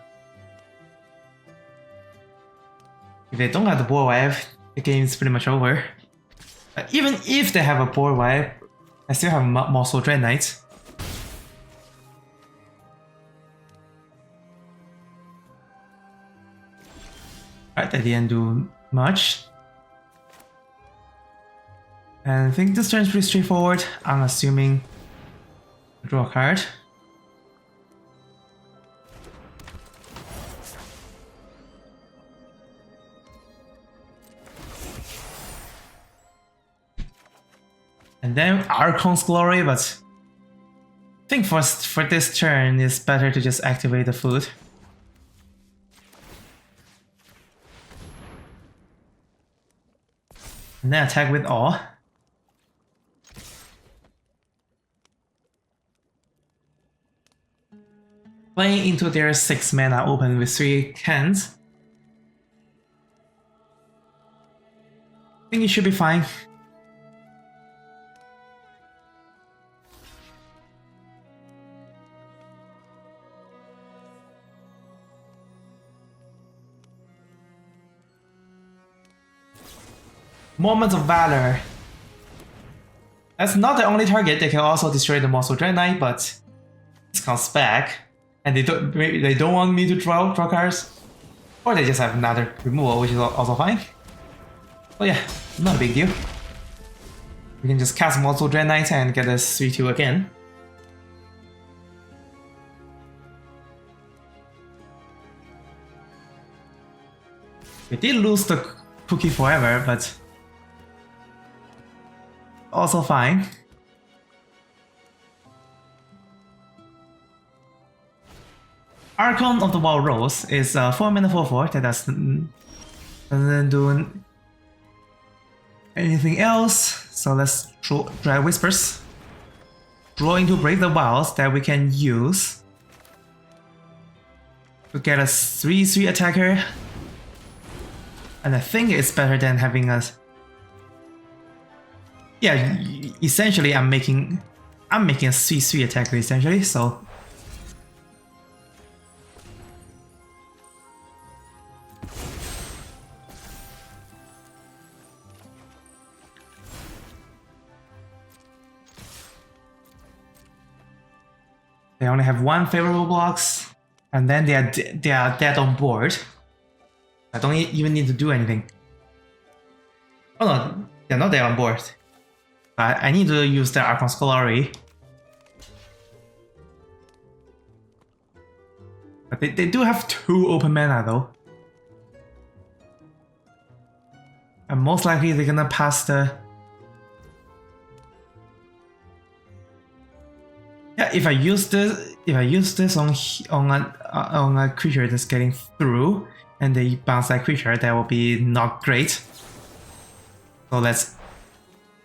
If they don't have the board wipe, the game is pretty much over. Even if they have a board wipe, I still have Mossel Dread Knight. Right, I didn't do much. And I think this turn is pretty straightforward. I'm assuming draw a card. And then Archon's Glory, but I think for this turn it's better to just activate the food. And then attack with Awe. playing into their 6 mana open with 3 hands. I think it should be fine. Moments of Valor. That's not the only target. They can also destroy the Monster Dread Knight, but this comes back, and they don't want me to draw cards, or they just have another removal, which is also fine. But yeah, not a big deal. We can just cast Monster Dread Knight and get a 3/2 again. We did lose the cookie forever, but also fine. Archon of the Wild Rose is 4 mana 4/4 that doesn't do anything else. So let's draw Whispers. Draw into Brave the Wilds that we can use to get a 3/3 attacker. And I think it's better than having a... Yeah, essentially I'm making a 3/3 attacker essentially, so... They only have 1 favorable blocks, and then they are dead on board. I don't even need to do anything. Oh no, they're not dead on board. I need to use the Archon Scholarly. But they do have 2 open mana though. And most likely they're gonna pass the... Yeah, if I use this on a creature that's getting through, and they bounce that creature, that will be not great. So let's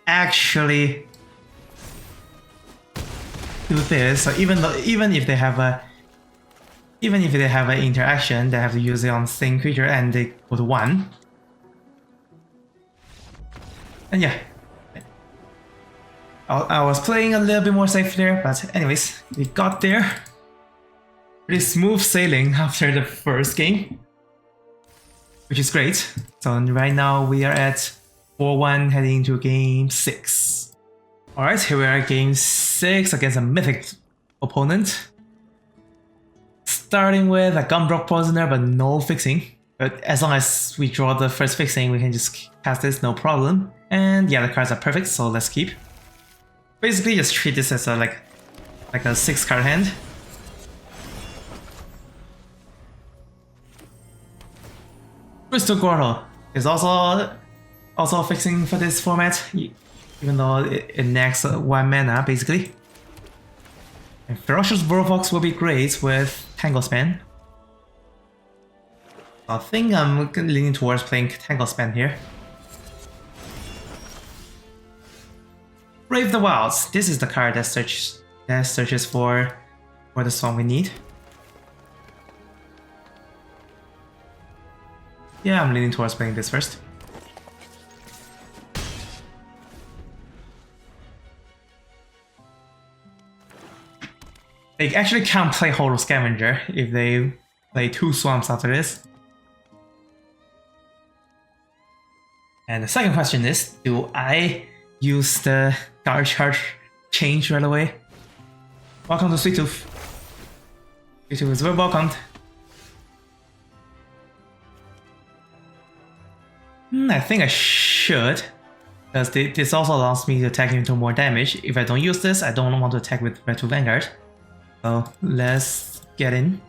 actually do this. So even if they have an interaction, they have to use it on the same creature, and they go to 1. And yeah. I was playing a little bit more safe there, but anyways, we got there. Pretty smooth sailing after the first game, which is great. So right now we are at 4-1 heading into game 6. Alright, here we are at game 6 against a mythic opponent. Starting with a Gumdrop Poisoner, but no fixing. But as long as we draw the first fixing, we can just cast this, no problem. And yeah, the cards are perfect, so let's keep. Basically, just treat this as a like a 6-card hand. Crystal Grotto is also fixing for this format, even though it nacks 1 mana basically. And Ferocious Vorfox will be great with Tangle Span. I think I'm leaning towards playing Tangle Span here. Brave the Wilds. This is the card that searches for the song we need. Yeah, I'm leaning towards playing this first. They actually can't play Hollow Scavenger if they play 2 swamps after this. And the second question is, do I use the Guard Charge change right away? Welcome to Sweet Tooth. Sweet Tooth is very welcomed. I think I should, because this also allows me to attack into more damage. If I don't use this, I don't want to attack with Red 2 Vanguard. So let's get in.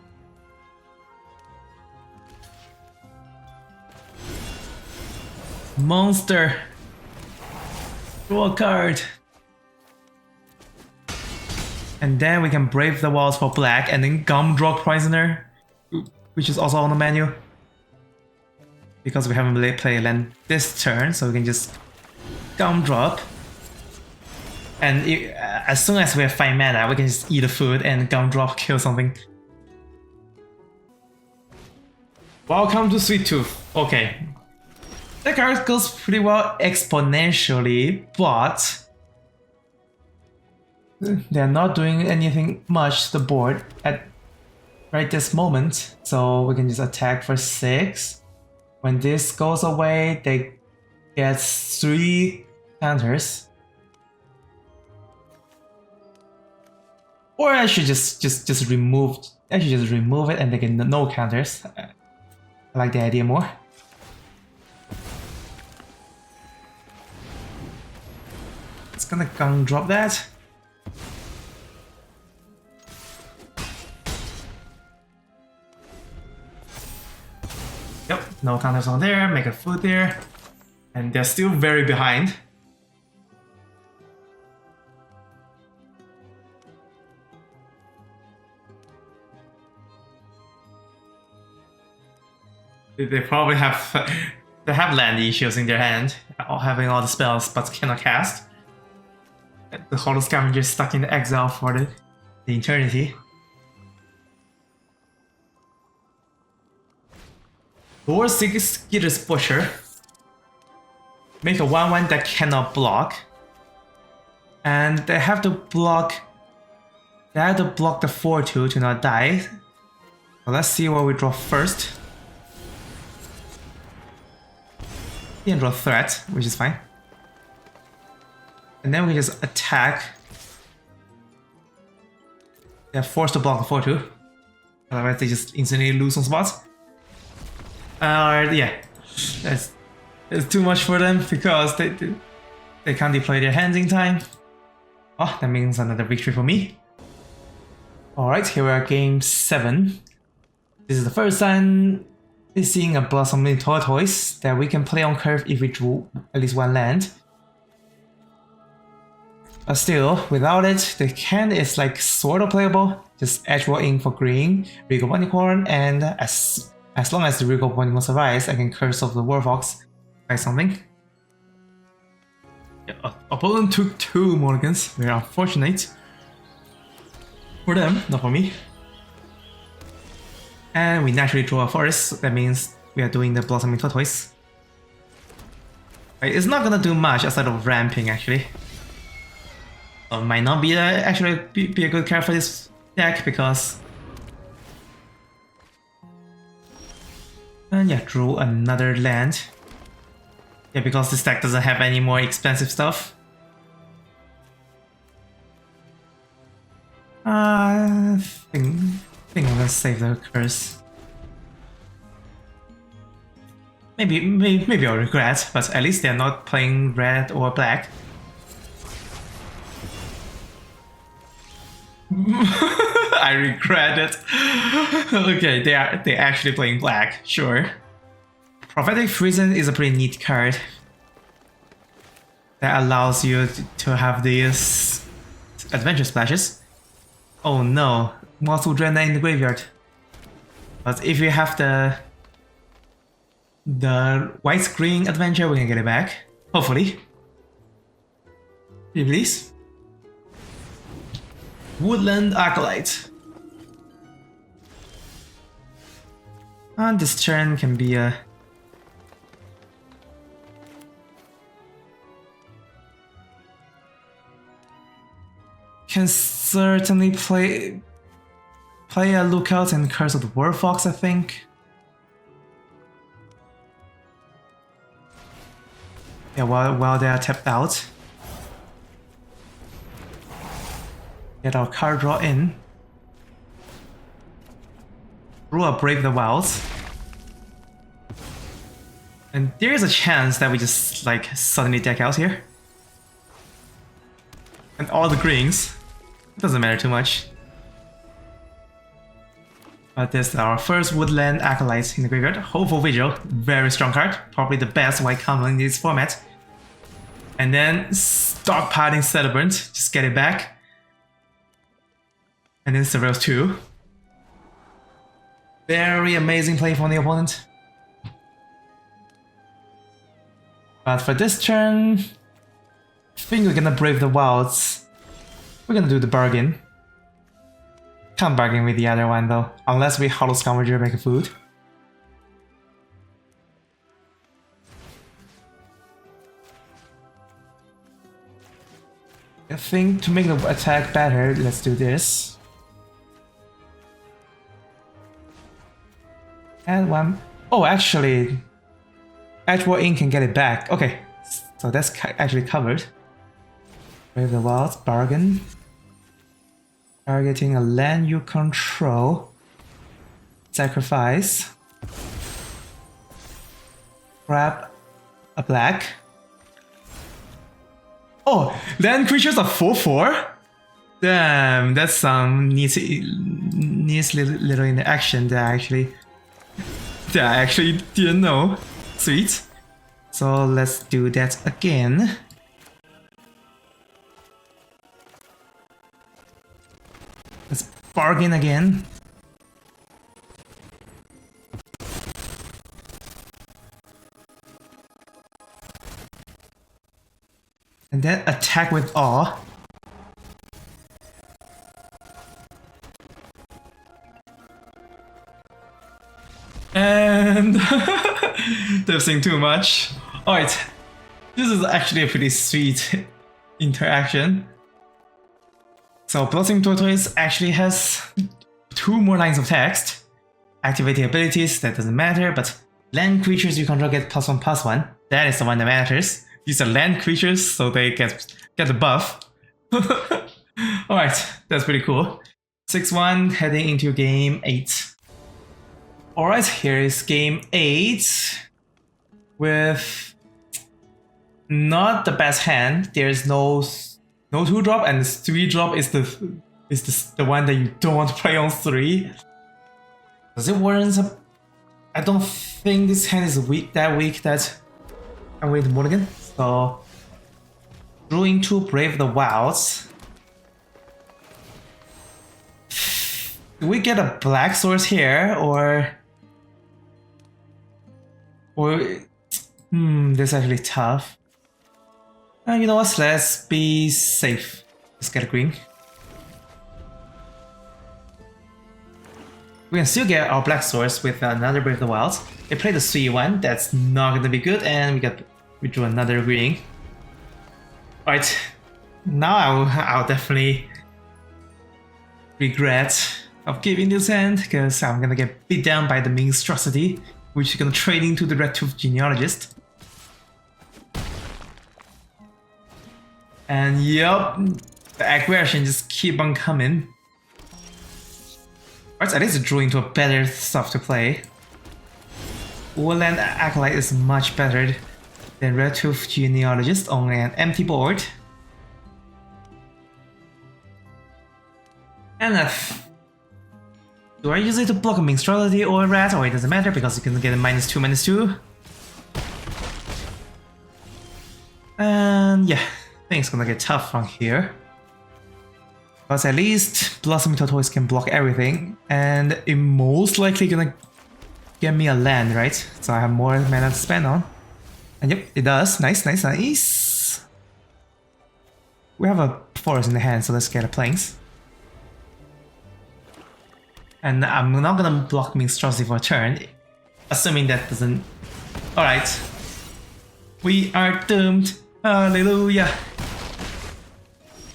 Monster. Draw a card. And then we can Brave the Walls for black, and then Gumdrop Poisoner, which is also on the menu. Because we haven't played land this turn, so we can just Gumdrop. And as soon as we have 5 mana, we can just eat the food and Gumdrop kill something. Welcome to Sweet Tooth. Okay. The card goes pretty well exponentially, but they're not doing anything much to the board at right this moment. So we can just attack for 6. When this goes away, they get 3 counters. Or I should just remove it and they get no counters. I like the idea more. It's gonna gun drop that. Yep, no counters on there, make a food there. And they're still very behind. They probably have they have land issues in their hand, having all the spells but cannot cast. The Hollow Scavenger is stuck in the exile for the eternity. Lord Skitter's Butcher. Make a 1/1 that cannot block. And they have to block. They have to block the 4/2 to not die. So let's see what we draw first. He can draw threat, which is fine. And then we just attack. They're forced to block the 4/2. Otherwise they just instantly lose some spots. Yeah. It's too much for them because they can't deploy their hands in time. Oh, that means another victory for me. Alright, here we are, game 7. This is the first time we're seeing a Blossoming Tortoise that we can play on curve if we drew at least 1 land. But still, without it, the can is like sort of playable. Just edge roll in for green, Regal Unicorn, and as long as the Regal Unicorn survives, I can curse off the Warfox by something. Yeah, opponent took 2 mulligans. Very unfortunate. For them, not for me. And we naturally draw a forest. That means we are doing the Blossoming Tortoise. It's not gonna do much aside of ramping actually. So it might not be actually be a good card for this deck because. And yeah, drew another land. Yeah, because this deck doesn't have any more expensive stuff. I think I'm gonna save the curse. Maybe I'll regret, but at least they're not playing red or black. I regret it. Okay, they're actually playing black, sure. Prophetic Freezing is a pretty neat card that allows you to have these adventure splashes. Oh no, Multiple Dreadnought in the graveyard. But if you have the white screen adventure, we can get it back. Hopefully. Please. Woodland Acolyte. And this turn can be a can certainly play a Lookout and Curse of the Warfox, I think. Yeah, while they are tapped out. Get our card draw in. Draw a Brave the Wilds. And there is a chance that we just like suddenly deck out here. And all the greens. It doesn't matter too much. But this is our first Woodland Acolyte in the graveyard. Hopeful Vigil, very strong card. Probably the best white common in this format. And then Stockpiling Celebrant, just get it back. And then Severus 2. Very amazing play from the opponent. But for this turn, I think we're gonna Brave the Wilds. We're gonna do the bargain. Can't bargain with the other one though, unless we Hollow Scavenger make a food. I think to make the attack better, let's do this. Add one. Oh, actually, Edgeward Ink can get it back. Okay, so that's actually covered. Brave the Wilds, bargain. Targeting a land you control. Sacrifice. Grab a black. Oh, land creatures are 4/4? Damn, that's some neat little interaction that I actually didn't know. Sweet. So let's do that again. Let's bargain again. And then attack with awe. And they're saying too much. Alright, this is actually a pretty sweet interaction. So Blossoming Tortoise actually has 2 more lines of text. Activating abilities, that doesn't matter, but land creatures you control get +1/+1. That is the one that matters. These are land creatures, so they get the buff. Alright, that's pretty cool. 6-1, heading into game 8. Alright, here is game 8. With not the best hand. There's no 2-drop, and 3-drop is the one that you don't want to play on 3. Does it warrant a... I don't think this hand is that weak that I'm going to mulligan. So, drawing to Brave the Wilds. Do we get a black source here, or this is actually tough. You know what? Let's be safe. Let's get a green. We can still get our black source with another Brave the Wilds. They played the 3-1. That's not gonna be good, and we drew another green. Alright, now I'll definitely regret of giving this hand, because I'm gonna get beat down by the monstrosity, which is gonna trade into the Red Tooth Genealogist. And yup, the aggression just keep on coming. Alright, at least it drew into a better stuff to play. Woodland Acolyte is much better than Red Tooth Genealogist on an empty board. And do I use it to block a Minstrelsy or a Rat, or it doesn't matter because you can get a -2/-2. And yeah, I think it's gonna get tough from here. Because at least Blossoming Tortoise can block everything, and it most likely gonna get me a land, right? So I have more mana to spend on. And yep, it does. Nice, nice, nice. We have a forest in the hand, so let's get a Plains. And I'm not gonna block Minstrelsy for a turn, assuming that doesn't... Alright. We are doomed. Hallelujah.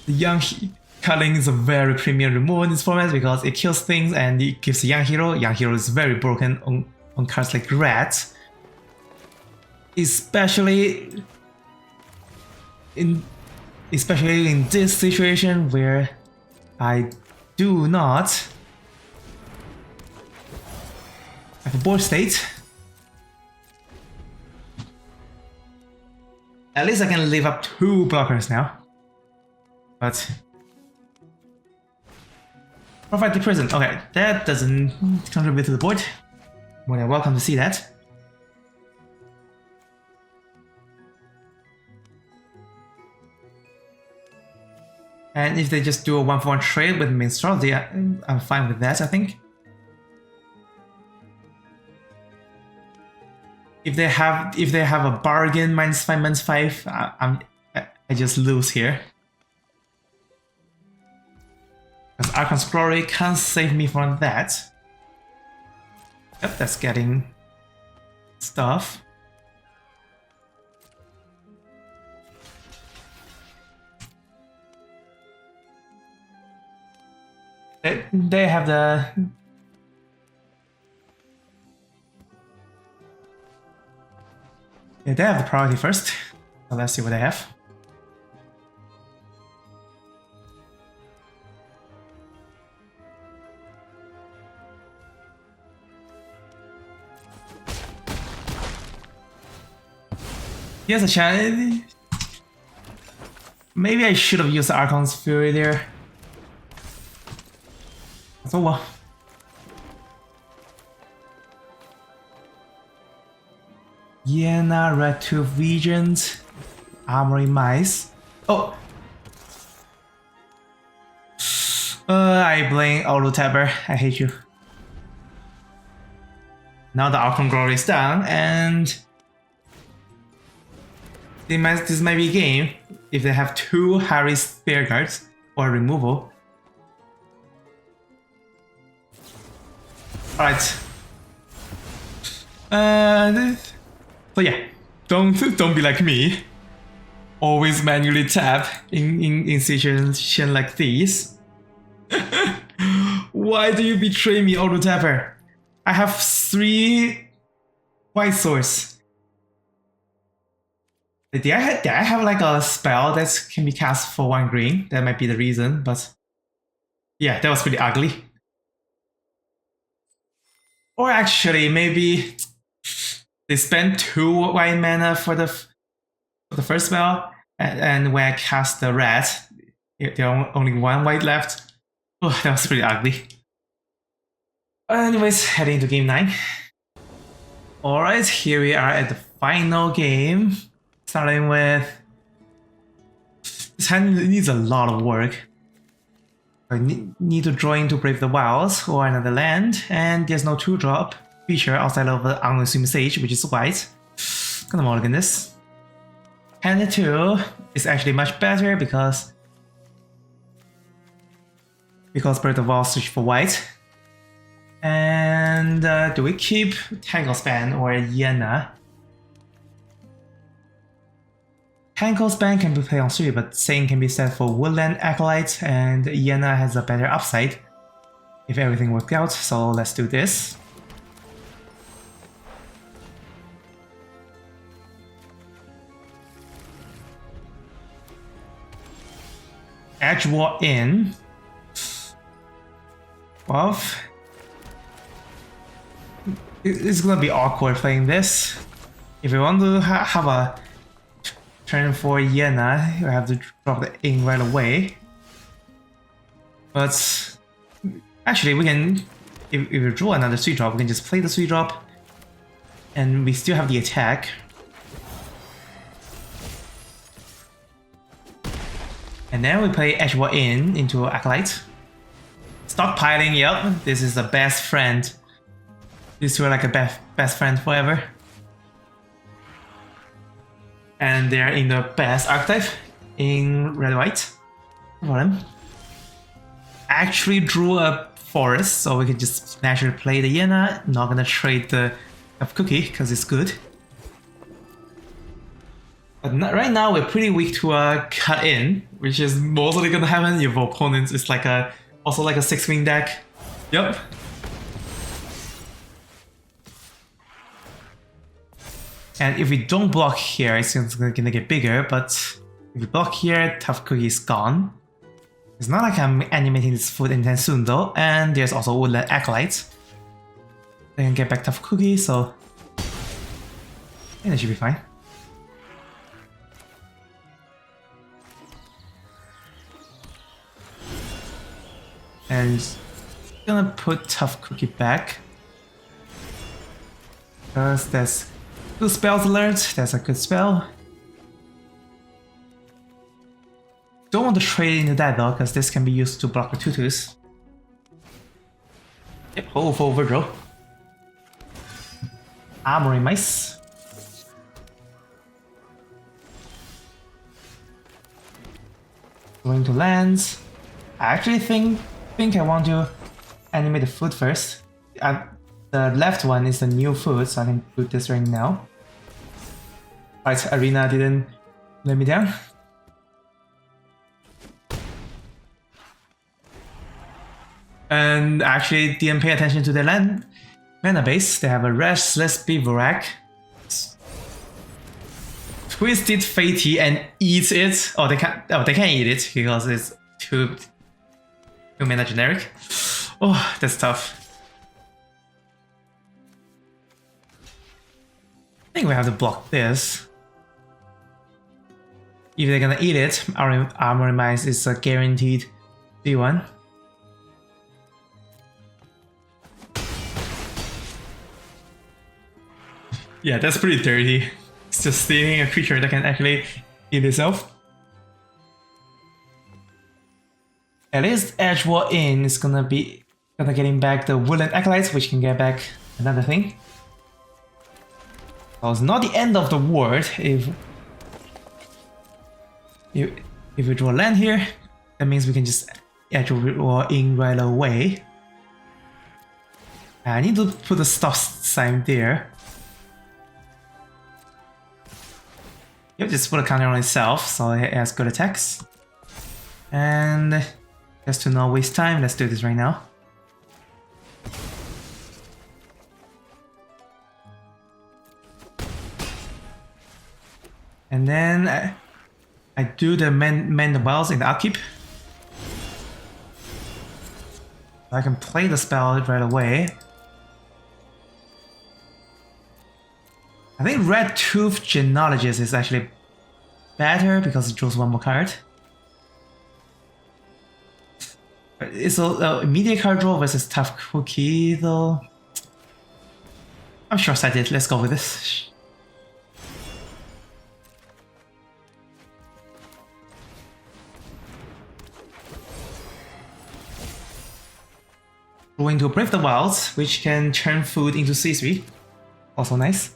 The Young Culling is a very premium removal in this format because it kills things and it gives a Young Hero. Young Hero is very broken on cards like Rat. Especially in this situation where I do not have a board state. At least I can live up 2 blockers now. But Provide the prison. Okay, that doesn't contribute to the board. More than welcome to see that. And if they just do a 1-for-1 trade with Minstrelsy, I'm fine with that, I think. If they have a bargain -5/-5, I just lose here. Because Archon's Glory can't save me from that. Yep, that's getting stuff. They have the... Yeah, they have the priority first. So let's see what they have. Here's a chance. Maybe I should have used the Archon's Fury there. That's over. Yena, Red 2 Regent, Armory Mice. Oh! I blame Olutabber. I hate you. Now the Archon Glory is down, and this might be a game if they have 2 Harry Spear Guards or removal. Alright. So yeah, don't be like me. Always manually tap in situations like these. Why do you betray me, Auto Tapper? I have 3 white swords. Did I have like a spell that can be cast for 1 green? That might be the reason, but yeah, that was pretty ugly. Or actually, maybe they spent 2 white mana for the first spell, and when I cast the red, there are only 1 white left. Oh, that was pretty ugly. Anyways, heading into game 9. Alright, here we are at the final game. Starting with... This hand needs a lot of work. I need to draw into Brave the Wilds or another land, and there's no 2-drop feature outside of the Unassuming Sage, which is white. Gonna mulligan this. Hand 2 is actually much better because Brave the Wilds switch for white. And do we keep Tanglespan or Yena? Tanglespan can be played on 3, but same can be said for Woodland Acolyte, and Yena has a better upside if everything worked out, so let's do this. Edge War in. Well, it's gonna be awkward playing this. If we want to have a turn for Yena, you have to drop the ink right away. But actually, we can, if we draw another 3-drop, we can just play the 3-drop, and we still have the attack. And then we play Edge War into Acolyte. Stockpiling, yep, this is the best friend. These two are like a best friend forever. And they're in the best archetype in red-white. Actually drew a forest, so we can just naturally play the Yena. Not gonna trade the Cookie because it's good. But right now we're pretty weak to cut in, which is mostly gonna happen if opponents is like also like a 6-wing deck. Yep. And if we don't block here, it's gonna get bigger, but if we block here, Tough Cookie is gone. It's not like I'm animating this food anytime soon though, and there's also Woodland Acolyte. They can get back Tough Cookie, so I think that should be fine. And gonna put Tough Cookie back. Because there's 2 spells alert, that's a good spell. Don't want to trade into that though, because this can be used to block the 2/2s. Yep, hold for overdraw. Armory Mice. Going to lands. I actually think I want to animate the food first. The left one is the new food, so I can do this right now. Right, Arena didn't let me down. And actually didn't pay attention to their land mana base. They have a Restless Bivouac, Twisted Fatey, and eats it. Oh, they can't. Oh, they can't eat it because it's too mana generic. Oh, that's tough. I think we have to block this. If they're gonna eat it, our Armory Mines is a guaranteed D1. Yeah, that's pretty dirty. It's just stealing a creature that can actually eat itself. At least Edge War In is gonna getting back the Woodland Acolytes, which can get back another thing. Well, it's not the end of the world if we draw land here. That means we can just Edge War In right away. I need to put a stop sign there. Yep, just put a counter on itself, so it has good attacks. And just to not waste time, let's do this right now. And then I do the mend the wells in the upkeep. I can play the spell right away. I think Red Tooth Genealogist is actually better because it draws one more card. It's a immediate card draw versus Tough Cookie though. I'm short-sighted, let's go with this. Going to Brave the Wilds, which can turn food into C3. Also nice.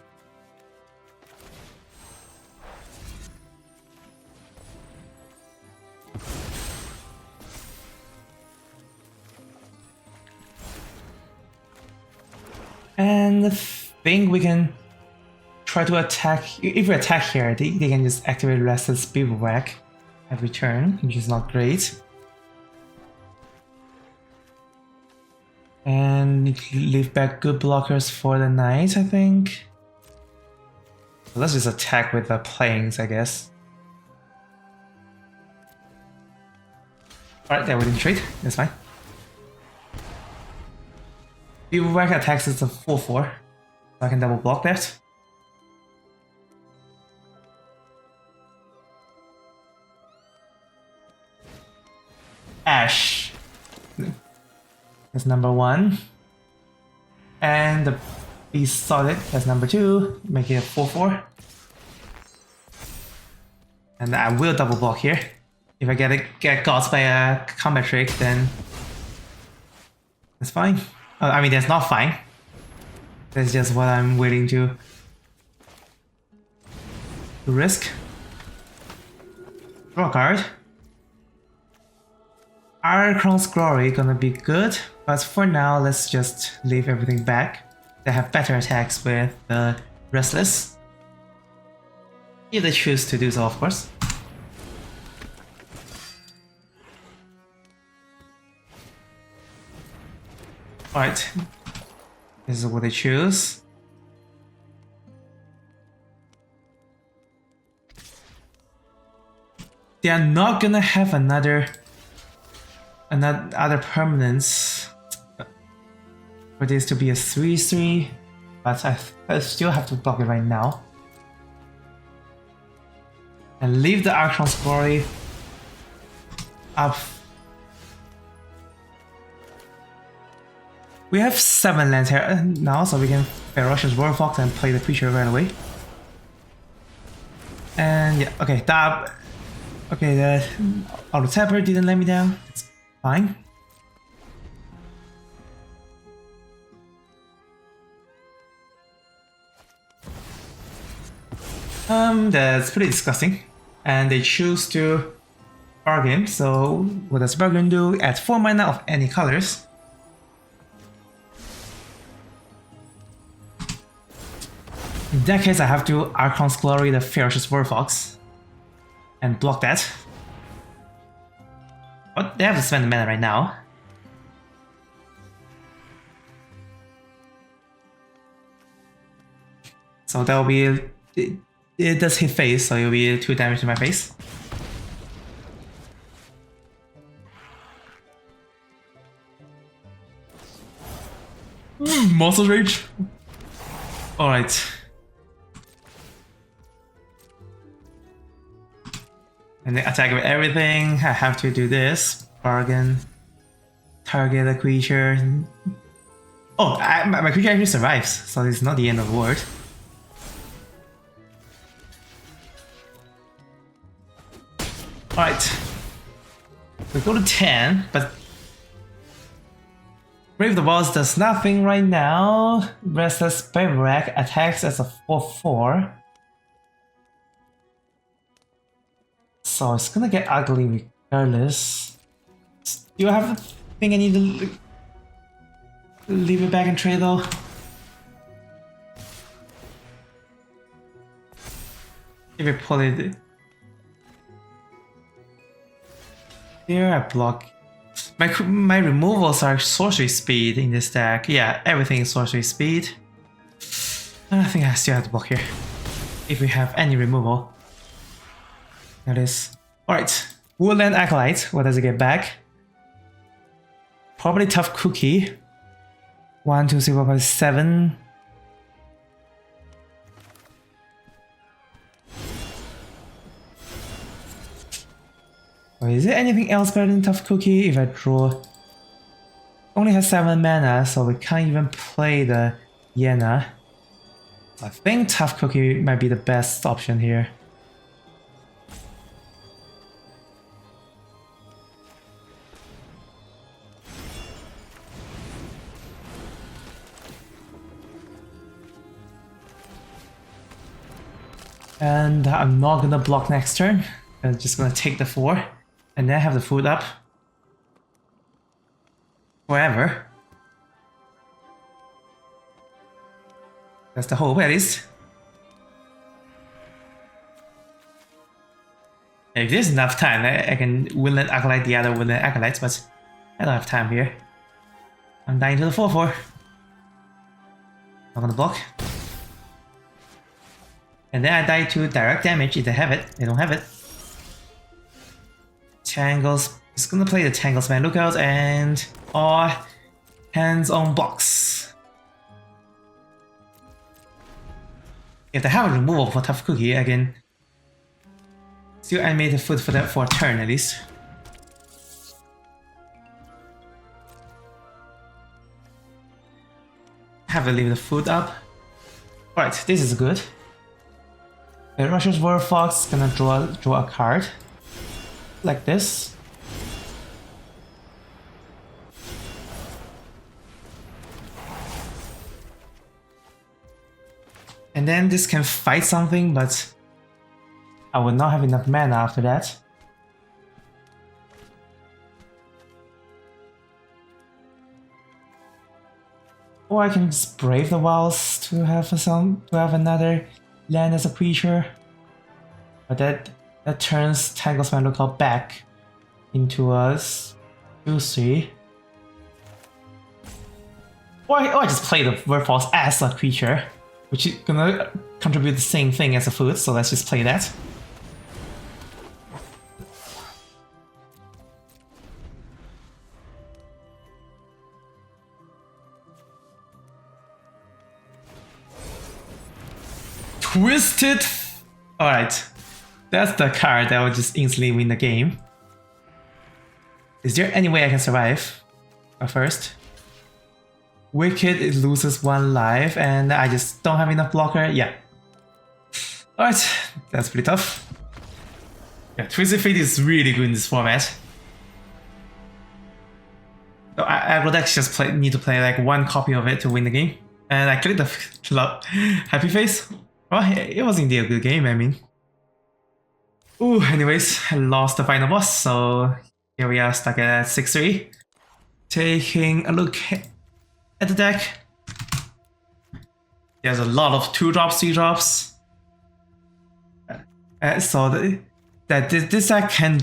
And I think we can try to attack. If we attack here, they can just activate Restless Bivouac every turn, which is not great. And leave back good blockers for the knight, I think. Let's just attack with the planes, I guess. Alright, that wouldn't trade, that's fine. Bivouac attacks is a 4-4, so I can double block that. Ash. That's number 1. And the Beast Solid, that's number 2, making it 4-4. And I will double block here. If I get got by a combat trick, then that's fine. I mean, that's not fine. That's just what I'm willing to risk. Draw a card. Archon's Glory gonna be good, but for now, let's just leave everything back. They have better attacks with the Restless. If they choose to do so, of course. Alright, this is what they choose. They are not gonna have another permanence for this to be a 3-3, but I still have to block it right now. And leave the Archon's Glory up. We have 7 lands here now, so we can Ferocious Warfox and play the creature right away. And yeah, okay, that. Okay, the Auto Tapper didn't let me down. It's fine. That's pretty disgusting. And they choose to bargain. So what does bargain do? Add 4 mana of any colors. In that case, I have to Archon's Glory the Ferocious Warfox and block that. But they have to spend the mana right now. So that will be it does hit face, so it will be 2 damage to my face. Monster Rage. Alright. And then attack with everything. I have to do this. Bargain. Target a creature. Oh, my creature actually survives, so it's not the end of the world. Alright. We go to 10, but Brave the Walls does nothing right now. Restless Bivouac attacks as a 4/4. So it's gonna get ugly regardless. Do I have the thing I need to leave it back in trade though? If we pull it... Here I block. My removals are sorcery speed in this deck. Yeah, everything is sorcery speed. I think I still have to block here. If we have any removal. That is. Alright. Woodland Acolyte. What does it get back? Probably Tough Cookie. 1, 2, 3, 4, 5, 7. Oh, is there anything else better than Tough Cookie? If I draw... Only has 7 mana, so we can't even play the Yena. So I think Tough Cookie might be the best option here. And I'm not gonna block next turn. I'm just gonna take the 4. And then have the food up. Forever. That's the hope, at least. If there's enough time, I can Woodland Acolyte the other Woodland Acolytes, but I don't have time here. I'm dying to the 4/4. Not gonna block. And then I die to direct damage if they have it. They don't have it. Tangles. It's gonna play the Tangles Man Lookout and hands on box. If they have a removal for Tough Cookie, I can still animate the food for that for a turn at least. Have to leave the food up. Alright, this is good. The Russia's War Fox is gonna draw a card. Like this. And then this can fight something, but I will not have enough mana after that. Or I can just Brave the Wilds to have another land as a creature. But that turns Tanglesman Lookout back into a 2/3. Or I just play the Werewolf as a creature, which is gonna contribute the same thing as a food, so let's just play that. Twisted! Alright. That's the card that will just instantly win the game. Is there any way I can survive? First. Wicked, it loses 1 life, and I just don't have enough blocker. Yeah. Alright, that's pretty tough. Yeah, Twisted Fate is really good in this format. So I would actually just need to play like 1 copy of it to win the game. And I clicked the happy face. Well, it was indeed a good game, I mean. Ooh, anyways, I lost the final boss, so here we are stuck at 6-3. Taking a look at the deck. There's a lot of 2-drops, 3-drops. So this deck can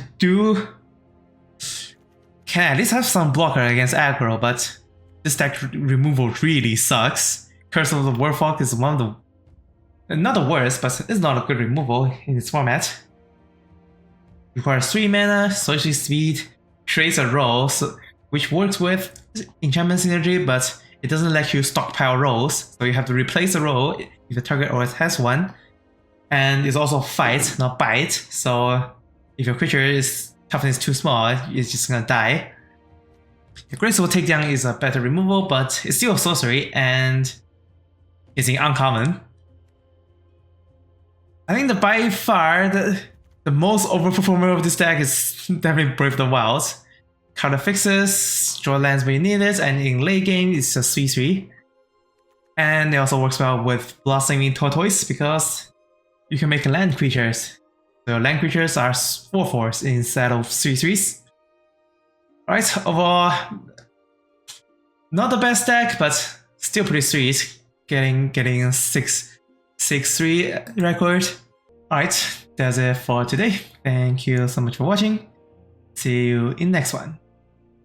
at least have some blocker against aggro, but this deck removal really sucks. Curse of the Warfork is one of Not the worst, but it's not a good removal in this format. Requires 3 mana, social speed, trades a role, which works with enchantment synergy, but it doesn't let you stockpile rolls, so you have to replace a roll if the target already has one. And it's also fight, not bite, so if your creature's toughness is too small, it's just gonna die. The Graceful Takedown is a better removal, but it's still a sorcery and it's in uncommon. I think by far the most overperformer of this deck is definitely Brave the Wild. Counter fixes, draw lands when you need it, and in late game it's a 3/3. And it also works well with Blossoming Tortoise because you can make land creatures. So land creatures are 4/4s instead of 3/3s. Alright, overall, not the best deck, but still pretty sweet. Getting a 6-3 record. Alright, that's it for today. Thank you so much for watching. See you in next one.